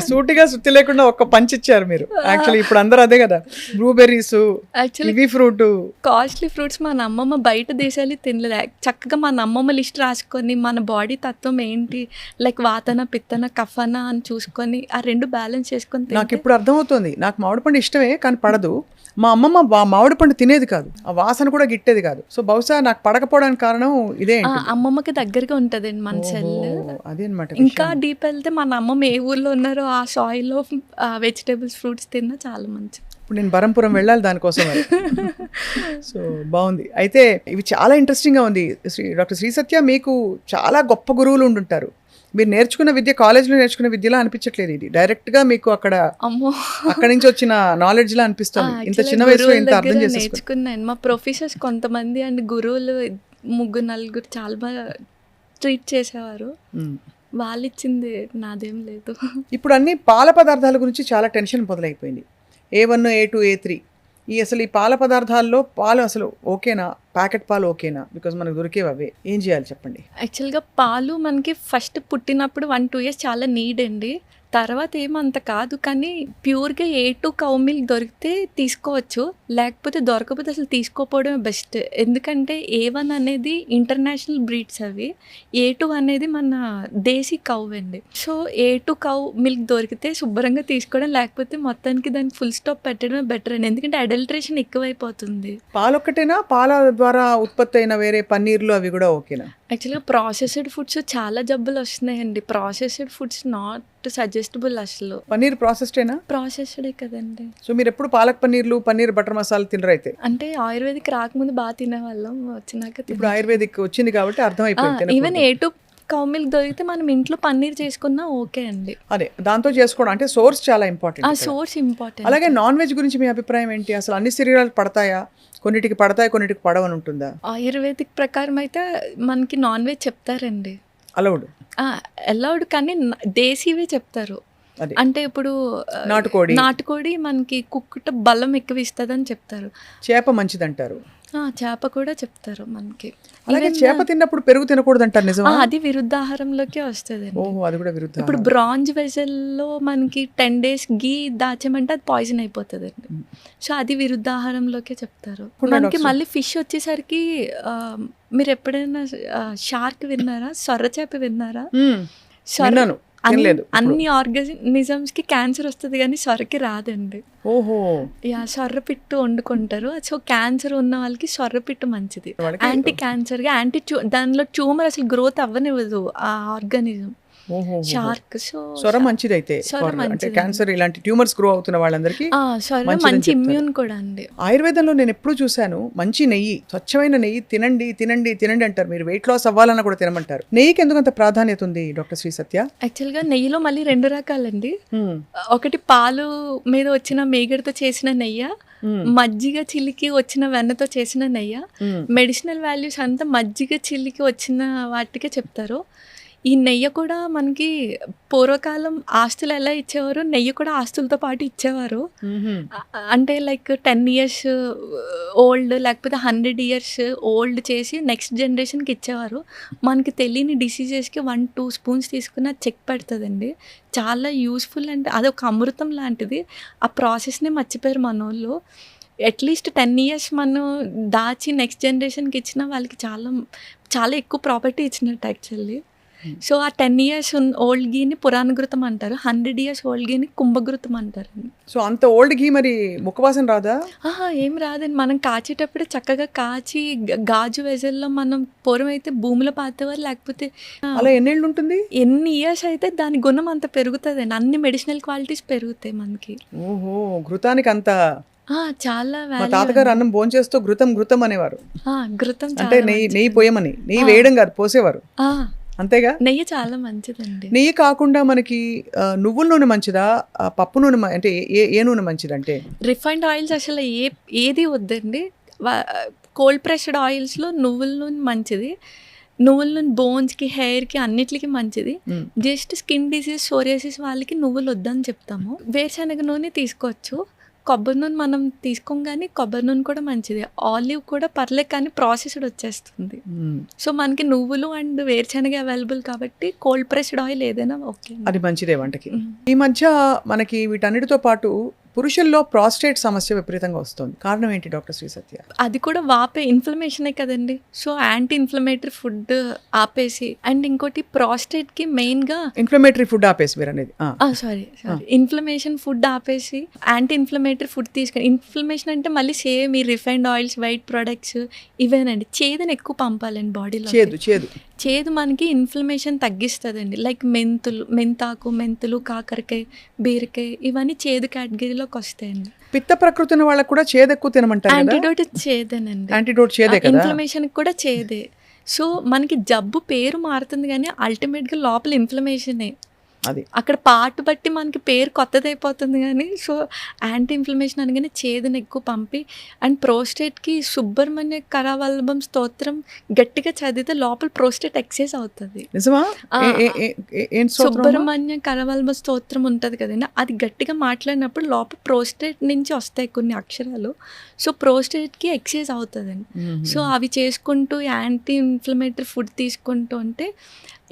సూటిగా సుత్తి లేకుండా ఒక పంచ్ ఇచ్చారు మీరు. యాక్చువల్లీ ఇప్పుడు అందరూ అదే కదా, blueberries, actually kiwi fruit. Costly fruits మన అమ్మమ్మ బయట దేశాలు తినలేదు. చక్కగా మన అమ్మమ్మ లిస్ట్ రాసుకొని మన బాడీ తత్వం ఏంటి, లైక్ వాతన, పిత్తన, కఫన అని చూసుకొని ఆ రెండు బ్యాలెన్స్ చేసుకొని నాకు తింటే ఇప్పుడు అర్థమవుతుంది. నాకు మామిడి పండు ఇష్టమే కానీ పడదు. మా అమ్మమ్మ మామిడి పండు తినేది కాదు, ఆ వాసన కూడా గిట్టేది కాదు. సో బహుశా నాకు పడకపోవడానికి కారణం ఇదే. అమ్మమ్మకి దగ్గరగా ఉంటుందండి మన సెల్. అదే అనమాట. ఇంకా డీప్ వెళ్తే మన అమ్మమ్మ ఏ ఊర్లో ఉన్నారో ఆ సాయిల్లో వెజిటేబుల్స్, ఫ్రూట్స్ తిన్నా చాలా మంచిది. ఇప్పుడు నేను బరంపురం వెళ్ళాలి దానికోసం. సో బాగుంది. అయితే ఇవి చాలా ఇంట్రెస్టింగ్గా ఉంది. డాక్టర్ శ్రీ సత్య, మీకు చాలా గొప్ప గురువులు ఉండుంటారు. మీరు నేర్చుకున్న విద్య కాలేజ్లో నేర్చుకున్న విద్యలా అనిపించట్లేదు. ఇది డైరెక్ట్గా మీకు అమ్మో అక్కడి నుంచి వచ్చిన నాలెడ్జ్లా అనిపిస్తుంది. ఇంత చిన్న వయసులో ఇంత అర్థం చేసేసుకున్నాను. నేర్చుకున్నాను. మా ప్రొఫెసర్స్ కొంతమంది అండ్ గురువులు 3-4 చాలా బాగా ట్రీట్ చేసేవారు. వాళ్ళు ఇచ్చింది నాదేం లేదు. ఇప్పుడు అన్ని పాల పదార్థాల గురించి చాలా టెన్షన్ మొదలైపోయింది. A1, A2, A3. అసలు ఈ పాల పదార్థాల్లో పాలు అసలు ఓకేనా? ప్యాకెట్ పాలు ఓకేనా? బికాజ్ మనకు దొరికేవి అవే. ఏం చేయాలి చెప్పండి? యాక్చువల్గా పాలు మనకి ఫస్ట్ పుట్టినప్పుడు 1-2 ఇయర్స్ చాలా నీడ్ అండి. తర్వాత ఏమంత కాదు, కానీ ప్యూర్‌గా A2 కౌ మిల్క్ దొరికితే తీసుకోవచ్చు. లేకపోతే దొరకకపోతే అసలు తీసుకోకపోవడమే బెస్ట్. ఎందుకంటే A1 అనేది ఇంటర్నేషనల్ బ్రీడ్స్ అవి. A2 అనేది మన దేశీ కౌ అండి. సో, A2 కౌ మిల్క్ దొరికితే శుభ్రంగా తీసుకోవడం, లేకపోతే మొత్తానికి దానికి ఫుల్ స్టాప్ పెట్టడమే బెటర్ అండి. ఎందుకంటే అడల్ట్రేషన్ ఎక్కువైపోతుంది. పాలొక్కటేనా? పాల ద్వారా ఉత్పత్తి అయిన వేరే పన్నీర్లు అవి కూడా ఓకేనా? యాక్చువల్‌గా ప్రాసెస్డ్ ఫుడ్స్ చాలా జబ్బులొస్తున్నాయండి. ప్రాసెస్డ్ ఫుడ్స్ నాట్ సజెస్టబుల్ అసలు. పన్నీర్ ప్రాసెస్డేనా? ప్రాసెస్డే కదండీ. సో మీరెప్పుడు పాలక్ పన్నీర్లు, పన్నీర్ బటర్ మసాలా తినరైతే? అంటే ఆయుర్వేదిక్ రాకముందు తినేవాళ్ళం. వచ్చినాక ఇప్పుడు ఆయుర్వేదిక్ వచ్చింది కాబట్టి అర్థమైపోయింది ఈవెన్ A2 కౌ మిల్క్ దొరికితే మనం ఇంట్లో పన్నీర్ చేసుకున్నా ఓకే అండి. అదే దాంతో చేసుకోవడం అంటే సోర్స్ చాలా ఇంపార్టెంట్. ఆ సోర్స్ ఇంపార్టెంట్. అలాగే నాన్ వెజ్ గురించి మీ అభిప్రాయం ఏంటి? అసలు అన్ని శరీరాలు పడతాయా? కొన్నిటికి పడతాయి, కొన్నిటికి పడవని ఉంటుందా? ఆయుర్వేదిక్ ప్రకారం అయితే మనకి నాన్ వెజ్ చెప్తారండి. అలౌడ్ అలౌడ్, కానీ దేశీవే చెప్తారు. అది అంటే ఇప్పుడు నాటుకోడి మనకి కుక్కుట బలం ఎక్కువ ఇస్తుందని చెప్తారు. చేప మంచిదంటారు. చేప కూడా చెప్తారు మనకి. అలాగే చేప తిన్నప్పుడు పెరుగు తినకూడదు అంటారు, నిజమా? అది విరుద్ధాహారంలోకే వస్తుంది. ఓహో, అది కూడా విరుద్ధ. ఇప్పుడు బ్రాంజ్ వెజల్లో మనకి 10 days గీ దాచామంటే అది పాయిజన్ అయిపోతుంది అండి. సో అది విరుద్ధాహారంలోకే చెప్తారు. మనకి మళ్ళీ ఫిష్ వచ్చేసరికి మీరు ఎప్పుడైనా షార్క్ విన్నారా? సొర్ర చేప విన్నారా? అన్ని ఆర్గానిజమ్స్ కి క్యాన్సర్ వస్తుంది, కానీ సొరకి రాదండి. ఓహో, సొర్రపిట్టు వండుకుంటారు. సో క్యాన్సర్ ఉన్న వాళ్ళకి సొర్రపిట్టు మంచిది. యాంటీ క్యాన్సర్ గా దానిలో ట్యూమర్ అసలు గ్రోత్ అవ్వనివ్వదు ఆ ఆర్గానిజం. షార్క్. సొర మంచిది అయితే, అంటే క్యాన్సర్ ఇలాంటి ట్యూమర్స్ గ్రో అవుతున్న వాళ్ళందరికీ మంచి ఇమ్యూన్ కూడా అండి. ఆయుర్వేదంలో నేను ఎప్పుడు చూసాను మంచి నెయ్యి, స్వచ్ఛమైన నెయ్యి తినండి తినండి తినండి అంటారు. మీరు వెయిట్ లాస్ అవ్వాలన్నా కూడా తినమంటారు. నెయ్యికి ఎందుకంత ప్రాధాన్యత ఉంది డాక్టర్ శ్రీ సత్య? యాక్చువల్ గా నెయ్యిలో మళ్ళీ 2 రకాలండి. ఒకటి పాలు మీద వచ్చిన మేగడతో చేసిన నెయ్యి, మజ్జిగ చిల్లికి వచ్చిన వెన్నతో చేసిన నెయ్యి. మెడిసినల్ వాల్యూస్ అంతా మజ్జిగ చిల్లికి వచ్చిన వాటికే చెప్తారు. ఈ నెయ్యి కూడా మనకి పూర్వకాలం ఆస్తులు ఎలా ఇచ్చేవారు, నెయ్యి కూడా ఆస్తులతో పాటు ఇచ్చేవారు. అంటే లైక్ 10 years ఓల్డ్ లేకపోతే 100 years ఓల్డ్ చేసి నెక్స్ట్ జనరేషన్కి ఇచ్చేవారు. మనకి తెలియని డిసీజెస్కి 1-2 spoons తీసుకుని అది చెక్ పెడుతుందండి. చాలా యూస్ఫుల్. అంటే అదొక అమృతం లాంటిది. ఆ ప్రాసెస్ని మర్చిపోయారు మన వాళ్ళు. అట్లీస్ట్ 10 years మనం దాచి నెక్స్ట్ జనరేషన్కి ఇచ్చిన వాళ్ళకి చాలా చాలా ఎక్కువ ప్రాపర్టీ ఇచ్చినట్టు యాక్చువల్లీ. సో ఆ 10 years ఓల్డ్ గీని పురాణఘృతం అంటారు, 100 years ఓల్డ్ గీని కుంభఘృతం అంటారు. సో అంత ఓల్డ్ గీ మరి ముఖవాసన రాదా? ఏం రాదండి. మనం కాచేటప్పుడే చక్కగా కాచి గాజు వెజల్లో మనం పూర్వం అయితే భూమిలో పాతేవారు. లేకపోతే అలా ఎన్నేళ్ళు ఉంటుంది? ఎన్ని ఇయర్స్ అయితే దాని గుణం అంత పెరుగుతుందండి. అన్ని మెడిసినల్ క్వాలిటీస్ పెరుగుతాయి మనకి. ఓహో, ఘృతానికి అంత చాలా. మా తాతగారు అన్నం భోంచేస్తూ ఘృతం ఘృతం అనేవారు. ఘృతం అంటే నెయ్యి పోయమని. నెయ్యి వేయడం కాదు, పోసేవారు. అంతేగా? నెయ్యి చాలా మంచిదండి. నెయ్యి కాకుండా మనకి నువ్వుల నూనె మంచిదా, పప్పు నూనె అంటే ఏ నూనె మంచిది? అంటే రిఫైన్డ్ ఆయిల్స్ అసలు ఏది వద్దండి. కోల్డ్ ప్రెస్డ్ ఆయిల్స్లో నువ్వుల నూనె మంచిది. నువ్వుల నూనె బోన్స్కి, హెయిర్కి, అన్నిటికి మంచిది. జస్ట్ స్కిన్ డిసీజ్, సోరియాసిస్ వాళ్ళకి నువ్వులు వద్దని చెప్తాము. వేరుశనగ నూనె తీసుకోవచ్చు. కొబ్బరి నూనె మనం తీసుకోం, కానీ కొబ్బరి నూనె కూడా మంచిది. ఆలివ్ కూడా పర్లేదు, కానీ ప్రాసెస్డ్ వచ్చేస్తుంది. సో మనకి నువ్వులు అండ్ వేరుశనగ అవైలబుల్ కాబట్టి కోల్డ్ ప్రెస్డ్ ఆయిల్ ఏదైనా ఓకే, అది మంచిదే వంటకి. ఈ మధ్య మనకి వీటన్నిటితో పాటు పురుషుల్లో ప్రాస్టేట్ సమస్య విపరీతంగా వస్తుంది. కారణం ఏంటి డాక్టర్ శ్రీ సత్య? అది కూడా వాపే ఇన్ఫ్లమేషనే కదండి. సో యాంటీ ఇన్ఫ్లమేటరీ ఫుడ్ ఆపేసి, అండ్ ఇంకోటి ప్రాస్టేట్కి మెయిన్గా ఇన్ఫ్లమేటరీ ఫుడ్ ఆపేసి వేరు అనేది సారీ ఇన్ఫ్లమేషన్ ఫుడ్ ఆపేసి యాంటీ ఇన్ఫ్లమేటరీ ఫుడ్ తీసుకొని. ఇన్ఫ్లమేషన్ అంటే మళ్ళీ సేమ్ ఈ రిఫైన్డ్ ఆయిల్స్, వైట్ ప్రొడక్ట్స్ ఇవేనండి. చేదుని ఎక్కువ పంపాలండి బాడీలో. చేదు మనకి ఇన్ఫ్లమేషన్ తగ్గిస్తుందండి. లైక్ మెంతాకు, మెంతులు, కాకరకాయ, బీరకాయ ఇవన్నీ చేదు కేటగిరీలోకి వస్తాయండి. పిత్త ప్రకృతి ఉన్న వాళ్ళకి కూడా చేదు ఎక్కువ తినమంటారు. యాంటీడోట్ చేదేనండి. యాంటీడోట్ చేదే కదా. ఇన్ఫ్లమేషన్ కూడా చేదే. సో మనకి జబ్బు పేరు మారుతుంది, కానీ అల్టిమేట్గా లోపల ఇన్ఫ్లమేషనే. అది అక్కడ పార్ట్ బట్టి మనకి పేరు కొత్తదైపోతుంది, కానీ సో యాంటీ ఇన్ఫ్లమేషన్ అనగానే చేదుని ఎక్కువ పంపి. అండ్ ప్రోస్టేట్కి సుబ్రహ్మణ్య కరవల్లభం స్తోత్రం గట్టిగా చదివితే లోపల ప్రోస్టేట్ ఎక్సైజ్ అవుతుంది. నిజమా? సుబ్రహ్మణ్య కరవల్లభ స్తోత్రం ఉంటుంది కదండి, అది గట్టిగా మాట్లాడినప్పుడు లోపల ప్రోస్టేట్ నుంచి వస్తాయి కొన్ని అక్షరాలు. సో ప్రోస్టేట్కి ఎక్సైజ్ అవుతుందండి. సో అవి చేసుకుంటూ యాంటీ ఇన్ఫ్లమేటరీ ఫుడ్ తీసుకుంటూ ఉంటే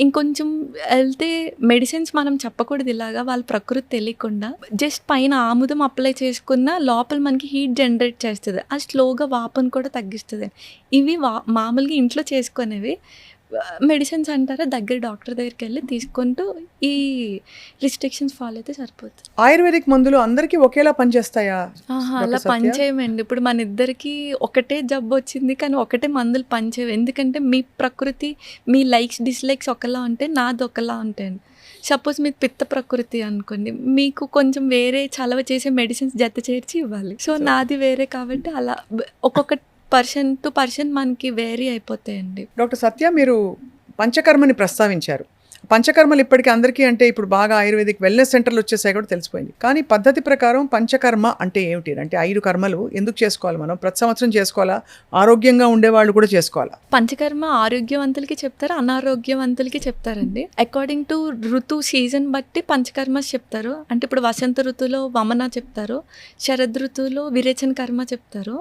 ఇంకొంచెం వెళ్తే మెడిసిన్స్ మనం చెప్పకూడదు ఇలాగా వాళ్ళ ప్రకృతి తెలియకుండా. జస్ట్ పైన ఆముదం అప్లై చేసుకున్న లోపల మనకి హీట్ జనరేట్ చేస్తది. అది స్లోగా వాపుని కూడా తగ్గిస్తది. ఇవి మామూలుగా ఇంట్లో చేసుకునేవి. మెడిసిన్స్ అంటారా దగ్గర డాక్టర్ దగ్గరికెళ్ళి తీసుకుంటూ ఈ రిస్ట్రిక్షన్స్ ఫాలో అయితే సరిపోతుంది. ఆయుర్వేదిక్ మందులు అందరికీ ఒకేలా పనిచేస్తాయా? అలా పనిచేయమండి. ఇప్పుడు మన ఇద్దరికి ఒకటే జబ్బు వచ్చింది కానీ ఒకటే మందులు పనిచేయవు. ఎందుకంటే మీ ప్రకృతి, మీ లైక్స్ డిస్లైక్స్ ఒకలా ఉంటే నాది ఒకలా ఉంటాయండి. సపోజ్ మీకు పిత్త ప్రకృతి అనుకోండి, మీకు కొంచెం వేరే చలవ చేసే మెడిసిన్స్ జత చేర్చి ఇవ్వాలి. సో నాది వేరే కాబట్టి అలా ఒక్కొక్క పర్సన్ టు పర్సన్ మనకి వేరీ అయిపోతాయండి. డాక్టర్ సత్య, మీరు పంచకర్మని ప్రస్తావించారు. పంచకర్మలు ఇప్పటికీ అందరికీ అంటే ఇప్పుడు బాగా ఆయుర్వేదిక్ వెల్నెస్ సెంటర్లు వచ్చేసాయి కూడా తెలిసిపోయింది. కానీ పద్ధతి ప్రకారం పంచకర్మ అంటే ఏమిటి? అంటే 5 కర్మలు ఎందుకు చేసుకోవాలి? మనం ప్రతి సంవత్సరం చేసుకోవాలా? ఆరోగ్యంగా ఉండేవాళ్ళు కూడా చేసుకోవాలా? పంచకర్మ ఆరోగ్యవంతులకి చెప్తారు, అనారోగ్యవంతులకి చెప్తారండి. అకార్డింగ్ టు ఋతు సీజన్ బట్టి పంచకర్మస్ చెప్తారు. అంటే ఇప్పుడు వసంత ఋతువులో వమన చెప్తారు, శరద్ ఋతువులో విరేచన కర్మ చెప్తారు.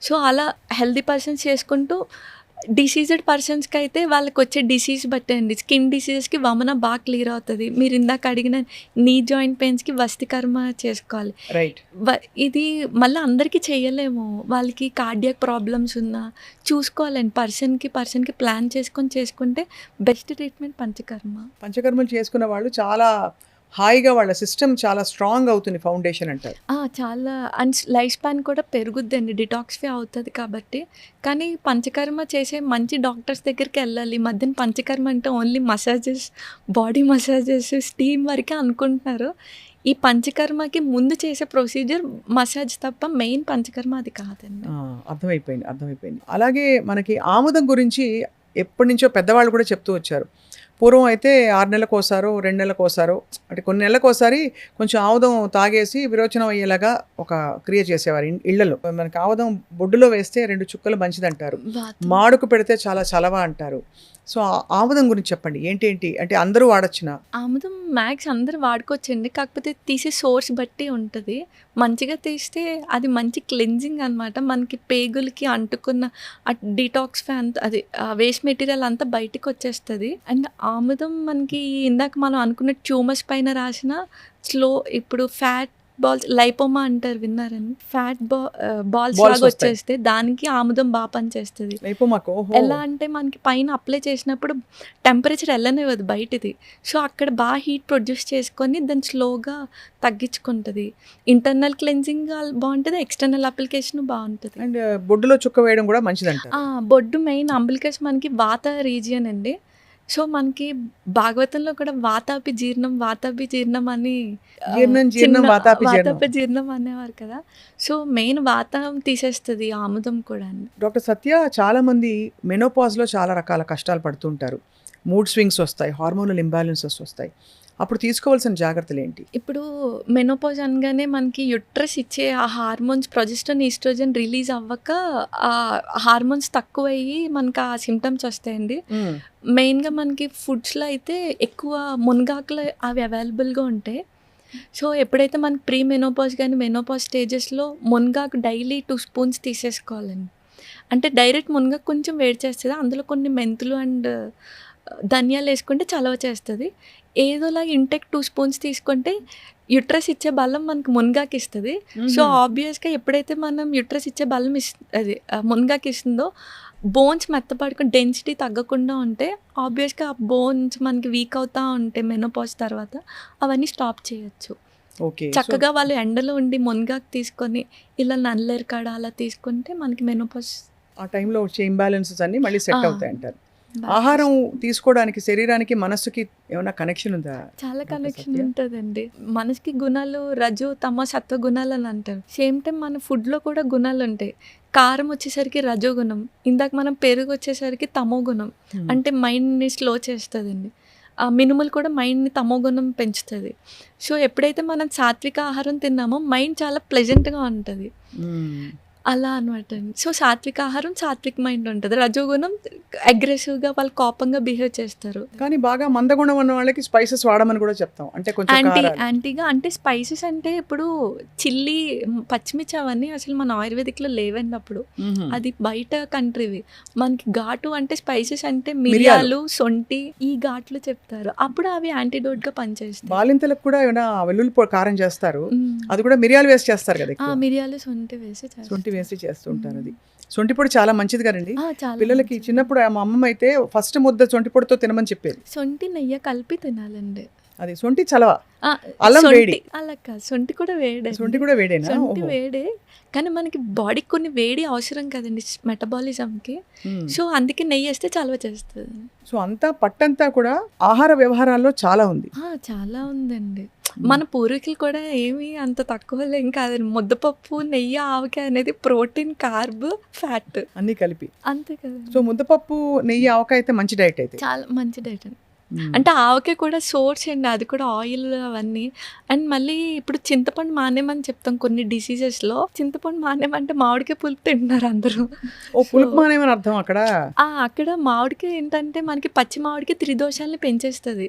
సో అలా హెల్దీ పర్సన్స్ చేసుకుంటూ డిసీజ్డ్ పర్సన్స్కి అయితే వాళ్ళకి వచ్చే డిసీజ్ బట్టే అండి. స్కిన్ డిసీజెస్కి వమన బాగా క్లియర్ అవుతుంది. మీరు ఇందాక అడిగిన నీ జాయింట్ పెయిన్స్కి వస్తి కర్మ చేసుకోవాలి. రైట్. ఇది మళ్ళీ అందరికీ చేయలేము. వాళ్ళకి కార్డియాక్ ప్రాబ్లమ్స్ ఉన్నా చూసుకోవాలండి. పర్సన్కి ప్లాన్ చేసుకుంటే బెస్ట్ ట్రీట్మెంట్ పంచకర్మ. పంచకర్మలు చేసుకున్న వాళ్ళు చాలా హాయిగా వాళ్ళ సిస్టమ్ చాలా స్ట్రాంగ్ అవుతుంది, ఫౌండేషన్ అంటారు. చాలా అండ్ లైఫ్ స్పాన్ కూడా పెరుగుద్దండి, డిటాక్స్ఫై అవుతుంది కాబట్టి. కానీ పంచకర్మ చేసే మంచి డాక్టర్స్ దగ్గరికి వెళ్ళాలి. ఈ మధ్యన పంచకర్మ అంటే only massages, body massages, steam వరకే అనుకుంటున్నారు. ఈ పంచకర్మకి ముందు చేసే ప్రొసీజర్ మసాజ్ తప్ప మెయిన్ పంచకర్మ అది కాదండి. అర్థమైపోయింది. అలాగే మనకి ఆముదం గురించి ఎప్పటి నుంచో పెద్దవాళ్ళు కూడా చెప్తూ వచ్చారు. పూర్వం అయితే 6 నెలలకోసారో 2 నెలలకోసారో అంటే కొన్ని నెలలకోసారి కొంచెం ఆముదం తాగేసి విరోచనం అయ్యేలాగా ఒక క్రియ చేసేవారు ఇళ్లలో. మనకి ఆముదం బొడ్డులో వేస్తే 2 చుక్కలు మంచిదంటారు, మాడుకు పెడితే చాలా చలవ అంటారు. సో ఆముదం గురించి చెప్పండి, ఏంటి అంటే అందరూ వాడచ్చునా? ఆముదం మ్యాక్స్ అందరూ వాడుకోవచ్చండి. కాకపోతే తీసే సోర్స్ బట్టి ఉంటుంది. మంచిగా తీస్తే అది మంచి క్లెన్జింగ్ అనమాట. మనకి పేగులకి అంటుకున్న డిటాక్స్ఫై అంత అది వేస్ట్ మెటీరియల్ అంతా బయటకు వచ్చేస్తుంది. అండ్ ఆముదం మనకి ఇందాక మనం అనుకున్న ట్యూమర్స్ పైన రాసిన ఇప్పుడు ఫ్యాట్ బాల్స్, లైపోమా అంటారు, విన్నారని? ఫ్యాట్ బాల్స్ లాగా వచ్చేస్తే దానికి ఆముదం బాగా పనిచేస్తుంది. ఎలా అంటే మనకి పైన అప్లై చేసినప్పుడు టెంపరేచర్ వెళ్ళనివ్వదు బయటిది. సో అక్కడ బాగా హీట్ ప్రొడ్యూస్ చేసుకొని దాన్ని స్లోగా తగ్గించుకుంటుంది. ఇంటర్నల్ క్లెన్జింగ్ బాగుంటుంది, ఎక్స్టర్నల్ అప్లికేషన్ బాగుంటుంది. అండ్ బొడ్డులో చుక్క వేయడం కూడా మంచిదంట. బొడ్డు మెయిన్ అంబిలికస్ మనకి వాత రీజియన్ అండి. సో మనకి భాగవతంలో కూడా వాతాపి జీర్ణం అని వాతాపి జీర్ణం అనేవారు కదా. సో మెయిన్ వాతం తీసేస్తుంది ఆముదం కూడా అండి. డాక్టర్ సత్య, చాలా మంది మెనోపాజ్లో చాలా రకాల కష్టాలు పడుతుంటారు. మూడ్ స్వింగ్స్ వస్తాయి, హార్మోనల్ ఇంబ్యాలెన్సెస్ వస్తాయి. అప్పుడు తీసుకోవాల్సిన జాగ్రత్తలు ఏంటి? ఇప్పుడు మెనోపాజ్ అనగానే మనకి యుట్రస్ ఇచ్చే ఆ హార్మోన్స్ ప్రొజెస్ట్రాన్, ఈస్ట్రోజన్ రిలీజ్ అవ్వక ఆ హార్మోన్స్ తక్కువయ్యి మనకి ఆ సిమ్టమ్స్ వస్తాయండి. మెయిన్గా మనకి ఫుడ్స్లో అయితే ఎక్కువ మునగాకులు అవి అవైలబుల్గా ఉంటాయి. సో ఎప్పుడైతే మనకి ప్రీ మెనోపాజ్ కానీ మెనోపాజ్ స్టేజెస్లో మునగాకు డైలీ 2 స్పూన్స్ తీసేసుకోవాలండి. అంటే డైరెక్ట్ మునగాకు కొంచెం వేడి చేస్తుంది, అందులో కొన్ని మెంతులు అండ్ ధనియాలు వేసుకుంటే చలవ చేస్తుంది. ఏదోలా ఇంటెక్ 2 స్పూన్స్ తీసుకుంటే యుట్రస్ ఇచ్చే బలం మనకి మునగాకు ఇస్తుంది. సో ఆబ్వియస్గా ఎప్పుడైతే మనం యుట్రస్ ఇచ్చే బలం అది మునగాకు ఇస్తుందో బోన్స్ మెత్తపడుకుని డెన్సిటీ తగ్గకుండా ఉంటే ఆబ్వియస్గా ఆ బోన్స్ మనకి వీక్ అవుతూ ఉంటే మెనోపాజ్ తర్వాత అవన్నీ స్టాప్ చేయొచ్చు. చక్కగా వాళ్ళు ఎండలో ఉండి మునగాకు తీసుకొని ఇలా నల్లేరుకాడ అలా తీసుకుంటే మనకి మెనోపాజ్ ఆ టైంలో వచ్చే ఇంబ్యాలెన్సెస్ అన్నీ మళ్ళీ సెట్ అవుతాయి అంటారు. ఆహారం తీసుకోవడానికి శరీరానికి మనస్సుకి ఏమైనా కనెక్షన్ ఉందా? చాలా కనెక్షన్ ఉంటుందండి. మనసుకి గుణాలు రజో తమ సత్వ గుణాలు అని అంటారు. సేమ్ టైం మన ఫుడ్లో కూడా గుణాలు ఉంటాయి. కారం వచ్చేసరికి రజోగుణం, ఇందాక మనం పెరుగు వచ్చేసరికి తమో గుణం, అంటే మైండ్ని స్లో చేస్తుందండి. ఆ మినుములు కూడా మైండ్ని తమోగుణం పెంచుతుంది. సో ఎప్పుడైతే మనం సాత్విక ఆహారం తిన్నామో మైండ్ చాలా ప్లెజెంట్గా ఉంటుంది. అలా అనమాట అండి. సో సాత్విక ఆహారం సాత్విక్ మైండ్ ఉంటుంది. రజోగుణం అగ్రెసివ్గా వాళ్ళు కోపంగా బిహేవ్ చేస్తారు. కానీ బాగా మందగుణం ఉన్న వాళ్ళకి స్పైసెస్ వాడమని కూడా చెప్తాం, అంటే కొంచెం కారాలు. యాంటీగా అంటే స్పైసెస్ అంటే ఇప్పుడు చిల్లీ, పచ్చిమిర్చి అవన్నీ అసలు మన ఆయుర్వేదిక్లో లేవండి అప్పుడు. మ్మ్. అది బయట కంట్రీవి. మనకి ఘాటు అంటే స్పైసెస్ అంటే మిరియాలు, సొంటి, ఈ ఘాట్లు చెప్తారు. అప్పుడు అవి యాంటీడోట్గా పనిచేస్తాయి. బాలింతలకు కూడా ఏమైనా వెల్లుల్లి కారం చేస్తారు, మ్మ్. అది కూడా మిరియాలు వేసి చేస్తారు కదా ఎక్కువ. మిరియాలు, సొంటి వేసి చేస్తారు. సొంటి వేసి చేస్తుంటారు. అది సొంటి పొడి చాలా మంచిది కదండి చాలా పిల్లలకి. మంచిది. చిన్నప్పుడు మా అమ్మమ్మ అయితే ఫస్ట్ ముద్ద సొంటి పొడితో తినమని చెప్పేది. సొంటి నెయ్యి కలిపి తినాలండి. అది సొంటి చలవ, ఆ, అల్లం సొంటి వేడి. అలా కాదు, సొంటి కూడా వేడే. సొంటి కూడా వేడేనా? సొంటి ఓహో. వేడే, కానీ మనకి బాడీకి కొన్ని వేడి అవసరం కదండి మెటబాలిజంకి. మ్మ్. సో అందుకే నెయ్యి వేస్తే చలవ చేస్తుంది. సో అంతా పట్టంతా కూడా ఆహార వ్యవహారాల్లో చాలా ఉంది. చాలా ఉందండి. మన పూర్వీకులు కూడా ఏమీ అంత తక్కువ ఏం కాదండి. ముద్దపప్పు, నెయ్యి, ఆవకాయ అనేది ప్రోటీన్, కార్బ్, ఫ్యాట్ అన్నీ కలిపి. అంతే కదా. సో ముద్దపప్పు, నెయ్యి, ఆవకాయ అయితే మంచి డైట్ అయితే. చాలా మంచి డైట్ అండి. మ్మ్. అంటే ఆవకాయ కూడా సోర్స్ అండి, అది కూడా ఆయిల్ అవన్నీ. అండ్ మళ్ళీ ఇప్పుడు చింతపండు మానేమని చెప్తాం కొన్ని డిసీజెస్లో. చింతపండు మానేమంటే మామిడికాయ పులుపు తింటున్నారు అందరూ. ఓ పులుపు మానేమని అర్థం అక్కడ. అక్కడ మామిడికాయ ఏంటంటే మనకి పచ్చి మామిడికాయ త్రిదోషాలని పెంచేస్తుంది.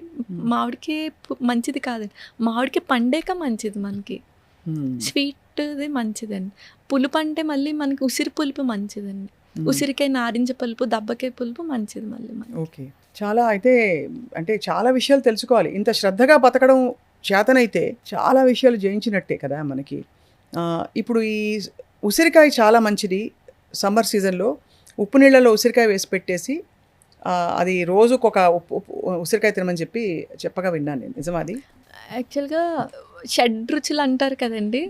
మామిడికాయ మంచిది కాదండి. మామిడికాయ పండేక మంచిది మనకి. మ్మ్. స్వీట్ది మంచిదండి. పులుపు అంటే మళ్ళీ మనకి ఉసిరి పులుపు మంచిదండి. ఉసిరికాయ, నారింజ పులుపు, దబ్బకాయ పులుపు మంచిది మళ్ళీ మనకి. ఓకే. చాలా అయితే అంటే చాలా విషయాలు తెలుసుకోవాలి. ఇంత శ్రద్ధగా బతకడం చేతనైతే చాలా విషయాలు జయించినట్టే కదా మనకి. ఇప్పుడు ఈ ఉసిరికాయ చాలా మంచిది. సమ్మర్ సీజన్లో ఉప్పు నీళ్ళలో ఉసిరికాయ వేసి పెట్టేసి అది రోజుకొక ఉసిరికాయ తినమని చెప్పగా విన్నాను నేను. నిజమా అది? యాక్చువల్గా షడ్ రుచులు అంటారు కదండి.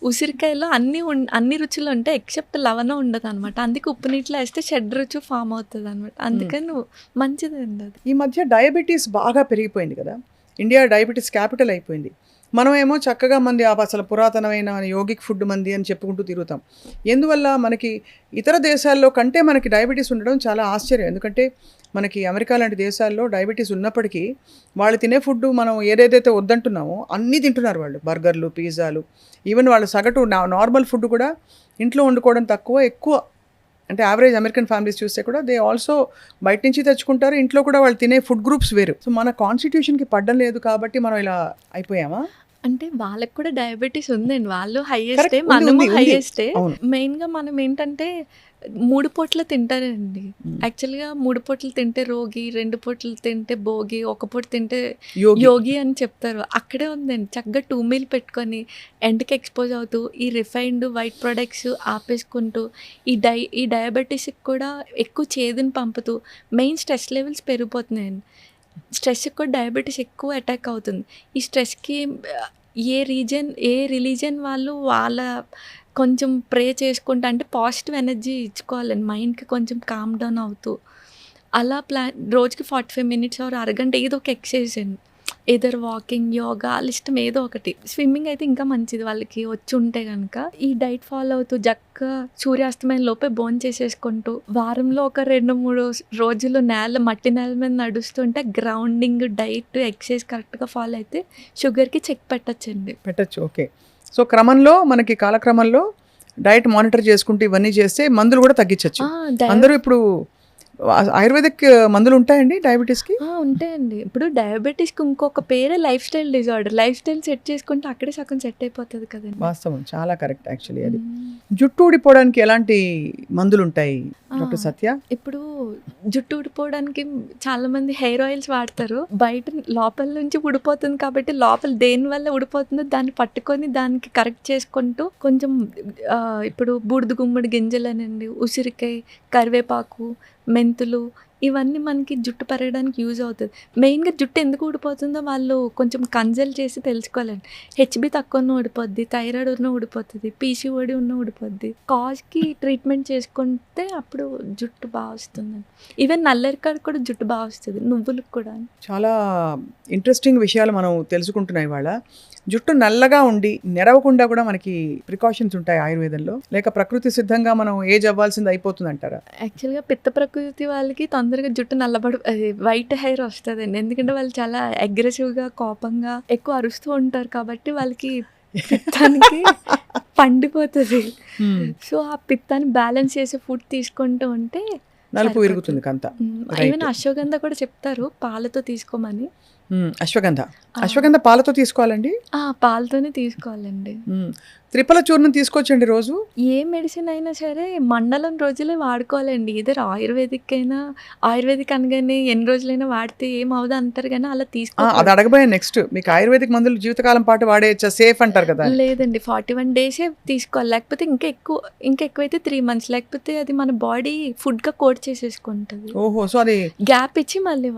ఉసిరికాయలో అన్ని రుచులు ఉంటాయి ఎక్సెప్ట్ లవణం ఉండదు అనమాట. అందుకే ఉప్పు నీటిలో వేస్తే షడ్ రుచి ఫామ్ అవుతుంది అనమాట. అందుకని మంచిదండి అది. ఈ మధ్య డయాబెటీస్ బాగా పెరిగిపోయింది కదా. ఇండియా డయాబెటీస్ క్యాపిటల్ అయిపోయింది. మనమేమో చక్కగా మంది అసలు పురాతనమైన యోగిక్ ఫుడ్ మంది అని చెప్పుకుంటూ తిరుగుతాం. ఎందువల్ల మనకి ఇతర దేశాల్లో కంటే మనకి డయాబెటీస్ ఉండడం చాలా ఆశ్చర్యం. ఎందుకంటే మనకి అమెరికా లాంటి దేశాల్లో డయాబెటీస్ ఉన్నప్పటికీ వాళ్ళు తినే ఫుడ్ మనం ఏదైతే వద్దంటున్నామో అన్నీ తింటున్నారు వాళ్ళు. బర్గర్లు, పిజ్జాలు, ఈవెన్ వాళ్ళ సగటు నార్మల్ ఫుడ్ కూడా ఇంట్లో వండుకోవడం తక్కువ, ఎక్కువ. అంటే యావరేజ్ అమెరికన్ ఫ్యామిలీస్ చూస్తే కూడా దే ఆల్సో బయట నుంచి తెచ్చుకుంటారు. ఇంట్లో కూడా వాళ్ళు తినే ఫుడ్ గ్రూప్స్ వేరు. సో మన కాన్స్టిట్యూషన్కి పడ్డం లేదు కాబట్టి మనం ఇలా అయిపోయామా? అంటే వాళ్ళకి కూడా డయాబెటీస్ ఉందండి. వాళ్ళు Correct. హైయెస్టే, ఉంది, మనము ఉంది, ఉంది. హైయెస్టే. అవును. మెయిన్గా మనం ఏంటంటే 3 పూట్ల తింటారండి. యాక్చువల్గా 3 పూటలు తింటే రోగి, 2 పూటలు తింటే భోగి, 1 పూట తింటే యోగి. యోగి అని చెప్తారు. అక్కడే ఉందండి. చక్కగా 2 మీల్ పెట్టుకొని ఎండకి ఎక్స్పోజ్ అవుతూ ఈ రిఫైన్డ్ వైట్ ప్రొడక్ట్స్ ఆపేసుకుంటూ ఈ డయాబెటీస్కి కూడా ఎక్కువ చేదుని పంపుతూ మెయిన్ స్ట్రెస్ లెవెల్స్ పెరిగిపోతున్నాయండి. స్ట్రెస్కి కూడా డయాబెటీస్ ఎక్కువ అటాక్ అవుతుంది. ఈ స్ట్రెస్కి ఏ రిలీజన్ వాళ్ళు వాళ్ళ కొంచెం ప్రే చేసుకుంటా, అంటే పాజిటివ్ ఎనర్జీ ఇచ్చుకోవాలండి మైండ్కి, కొంచెం కామ్ డౌన్ అవుతూ అలా రోజుకి 45 మినిట్స్ ఆర్ అరగంట ఏదో ఒక ఎక్సర్సైజ్ అండి. ఏదర్ వాకింగ్, యోగా, వాళ్ళ ఇష్టం ఏదో ఒకటి. స్విమ్మింగ్ అయితే ఇంకా మంచిది వాళ్ళకి వచ్చి ఉంటే కనుక. ఈ డైట్ ఫాలో అవుతూ చక్కగా సూర్యాస్తమయం లోపే భోజనం చేసేసుకుంటూ వారంలో ఒక 2-3 రోజులు మట్టి నేల మీద నడుస్తుంటే గ్రౌండింగ్, డైట్, ఎక్సర్సైజ్ కరెక్ట్గా ఫాలో అయితే షుగర్కి చెక్ పెట్టచ్చండి. పెట్టచ్చు. ఓకే. సో క్రమంలో మనకి కాలక్రమంలో డైట్ మానిటర్ చేసుకుంటూ ఇవన్నీ చేస్తే మందులు కూడా తగ్గించవచ్చు. అందరూ ఇప్పుడు ఆయుర్వేదిక్ మందులు ఉంటాయండి డయాబెటీస్కి? ఉంటాయండి. ఇప్పుడు డయాబెటీస్కి ఇంకొక పేరే life style disorder. Life style set చేసుకుంటే అక్కడే సగం సెట్ అయిపోతుంది కదండి. వాస్తవం, చాలా కరెక్ట్ యాక్చువల్లీ అది. జుట్టు ఊడిపోవడానికి ఎలాంటి మందులు ఉంటాయి డాక్టర్ సత్య? ఇప్పుడు జుట్టు ఊడిపోవడానికి చాలా మంది హెయిర్ ఆయిల్స్ వాడతారు. బయట లోపల నుంచి ఊడిపోతుంది కాబట్టి లోపల దేని వల్ల ఊడిపోతుందో దాన్ని పట్టుకొని దానికి కరెక్ట్ చేసుకుంటూ కొంచెం ఇప్పుడు బూడిద గుమ్మడి గింజలనండి, ఉసిరికాయ, కరివేపాకు, మెంతులు, ఇవన్నీ మనకి జుట్టు పెరగడానికి యూజ్ అవుతుంది. మెయిన్గా జుట్టు ఎందుకు ఊడిపోతుందో వాళ్ళు కొంచెం కన్సల్ట్ చేసి తెలుసుకోవాలండి. హెచ్బి తక్కువ ఉన్న ఊడిపోద్ది, థైరాయిడ్ ఉన్న ఊడిపోతుంది, పీసీఓడి ఉన్న ఊడిపోద్ది. కాజ్కి ట్రీట్మెంట్ చేసుకుంటే అప్పుడు జుట్టు బాగా వస్తుంది. ఈవెన్ నల్లరికాడ కూడా జుట్టు బాగా వస్తుంది, నువ్వులకు కూడా. చాలా ఇంట్రెస్టింగ్ విషయాలు మనం తెలుసుకుంటున్నాయి ఇవాళ. జుట్టు నల్లగా ఉండి నెరవకుండా కూడా మనకి ప్రికాషన్స్ ఉంటాయి ఆయుర్వేదంలో, లేక ప్రకృతి సిద్ధంగా మనం ఏజ్ అవ్వాల్సింది అయిపోతుంది అంటారా? యాక్చువల్గా పిత్త ప్రకృతి వాళ్ళకి తొందరగా జుట్టు వైట్ హెయిర్ వస్తుందండి. ఎందుకంటే వాళ్ళు చాలా అగ్రెసివ్గా, కోపంగా ఎక్కువ అరుస్తూ ఉంటారు కాబట్టి వాళ్ళకి పిత్తానికి పండిపోతుంది. సో ఆ పిత్తాన్ని బ్యాలెన్స్ చేసే ఫుడ్ తీసుకుంటూ ఉంటే నలుపు విరుగుతుంది కంత. ఈవెన్ అశ్వగంధ కూడా చెప్తారు పాలతో తీసుకోమని. అశ్వగంధ పాలతో తీసుకోవాలండి? పాలతోనే తీసుకోవాలండి. త్రిఫల చూర్ణం తీసుకోవచ్చండి రోజు? ఏ మెడిసిన్ అయినా సరే మండలం రోజులే వాడుకోవాలండి. ఇద్దరు ఆయుర్వేదిక్ అయినా, ఆయుర్వేదిక్ అనగానే ఎన్ని రోజులైనా వాడితే ఏమవుదా అంటారు కానీ అలా అది అడగబోయే నెక్స్ట్. మీకు ఆయుర్వేదిక్ మందులు జీవితకాలం పాటు వాడేయచ్చా, సేఫ్ అంటారు కదా? లేదండి, 41 డేసే తీసుకోవాలి. లేకపోతే ఇంకా ఎక్కువైతే 3 months, లేకపోతే అది మన బాడీ ఫుడ్గా కోట్ చేసేసుకుంటుంది. ఓహో, సో అది గ్యాప్ ఇచ్చి మళ్ళీ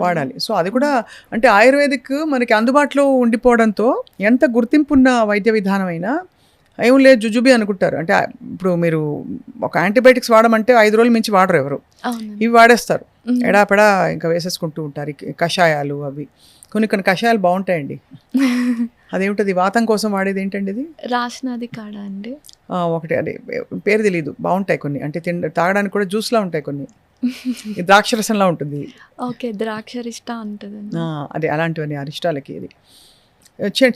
వాడాలి. సో అది కూడా అంటే ఆయుర్వేదిక్ మనకి అందుబాటులో ఉండిపోవడంతో ఎంత గుర్తింపున్న వైద్య విధానం అయినా ఏం లేదు జుజుబి అనుకుంటారు. అంటే ఇప్పుడు మీరు ఒక యాంటీబయాటిక్స్ వాడమంటే 5 రోజుల మించి వాడరు ఎవరు. ఇవి వాడేస్తారు, ఎడాపెడా ఇంకా వేసేసుకుంటూ ఉంటారు. కషాయాలు అవి కొన్ని కషాయాలు బాగుంటాయండి. అదేమిటది వాతం కోసం వాడేది ఏంటండి ఇది? రాసినది కాడా అండి ఒకటి, అదే పేరు తెలియదు, బాగుంటాయి కొన్ని. అంటే తాగడానికి కూడా జ్యూస్లా ఉంటాయి కొన్ని. ద్రాక్షరసంలా ఉంటుంది. ఓకే, ద్రాక్షరిష్ట ఉంటుంది. అదే అలాంటివన్నీ అరిష్టాలకి. ఇది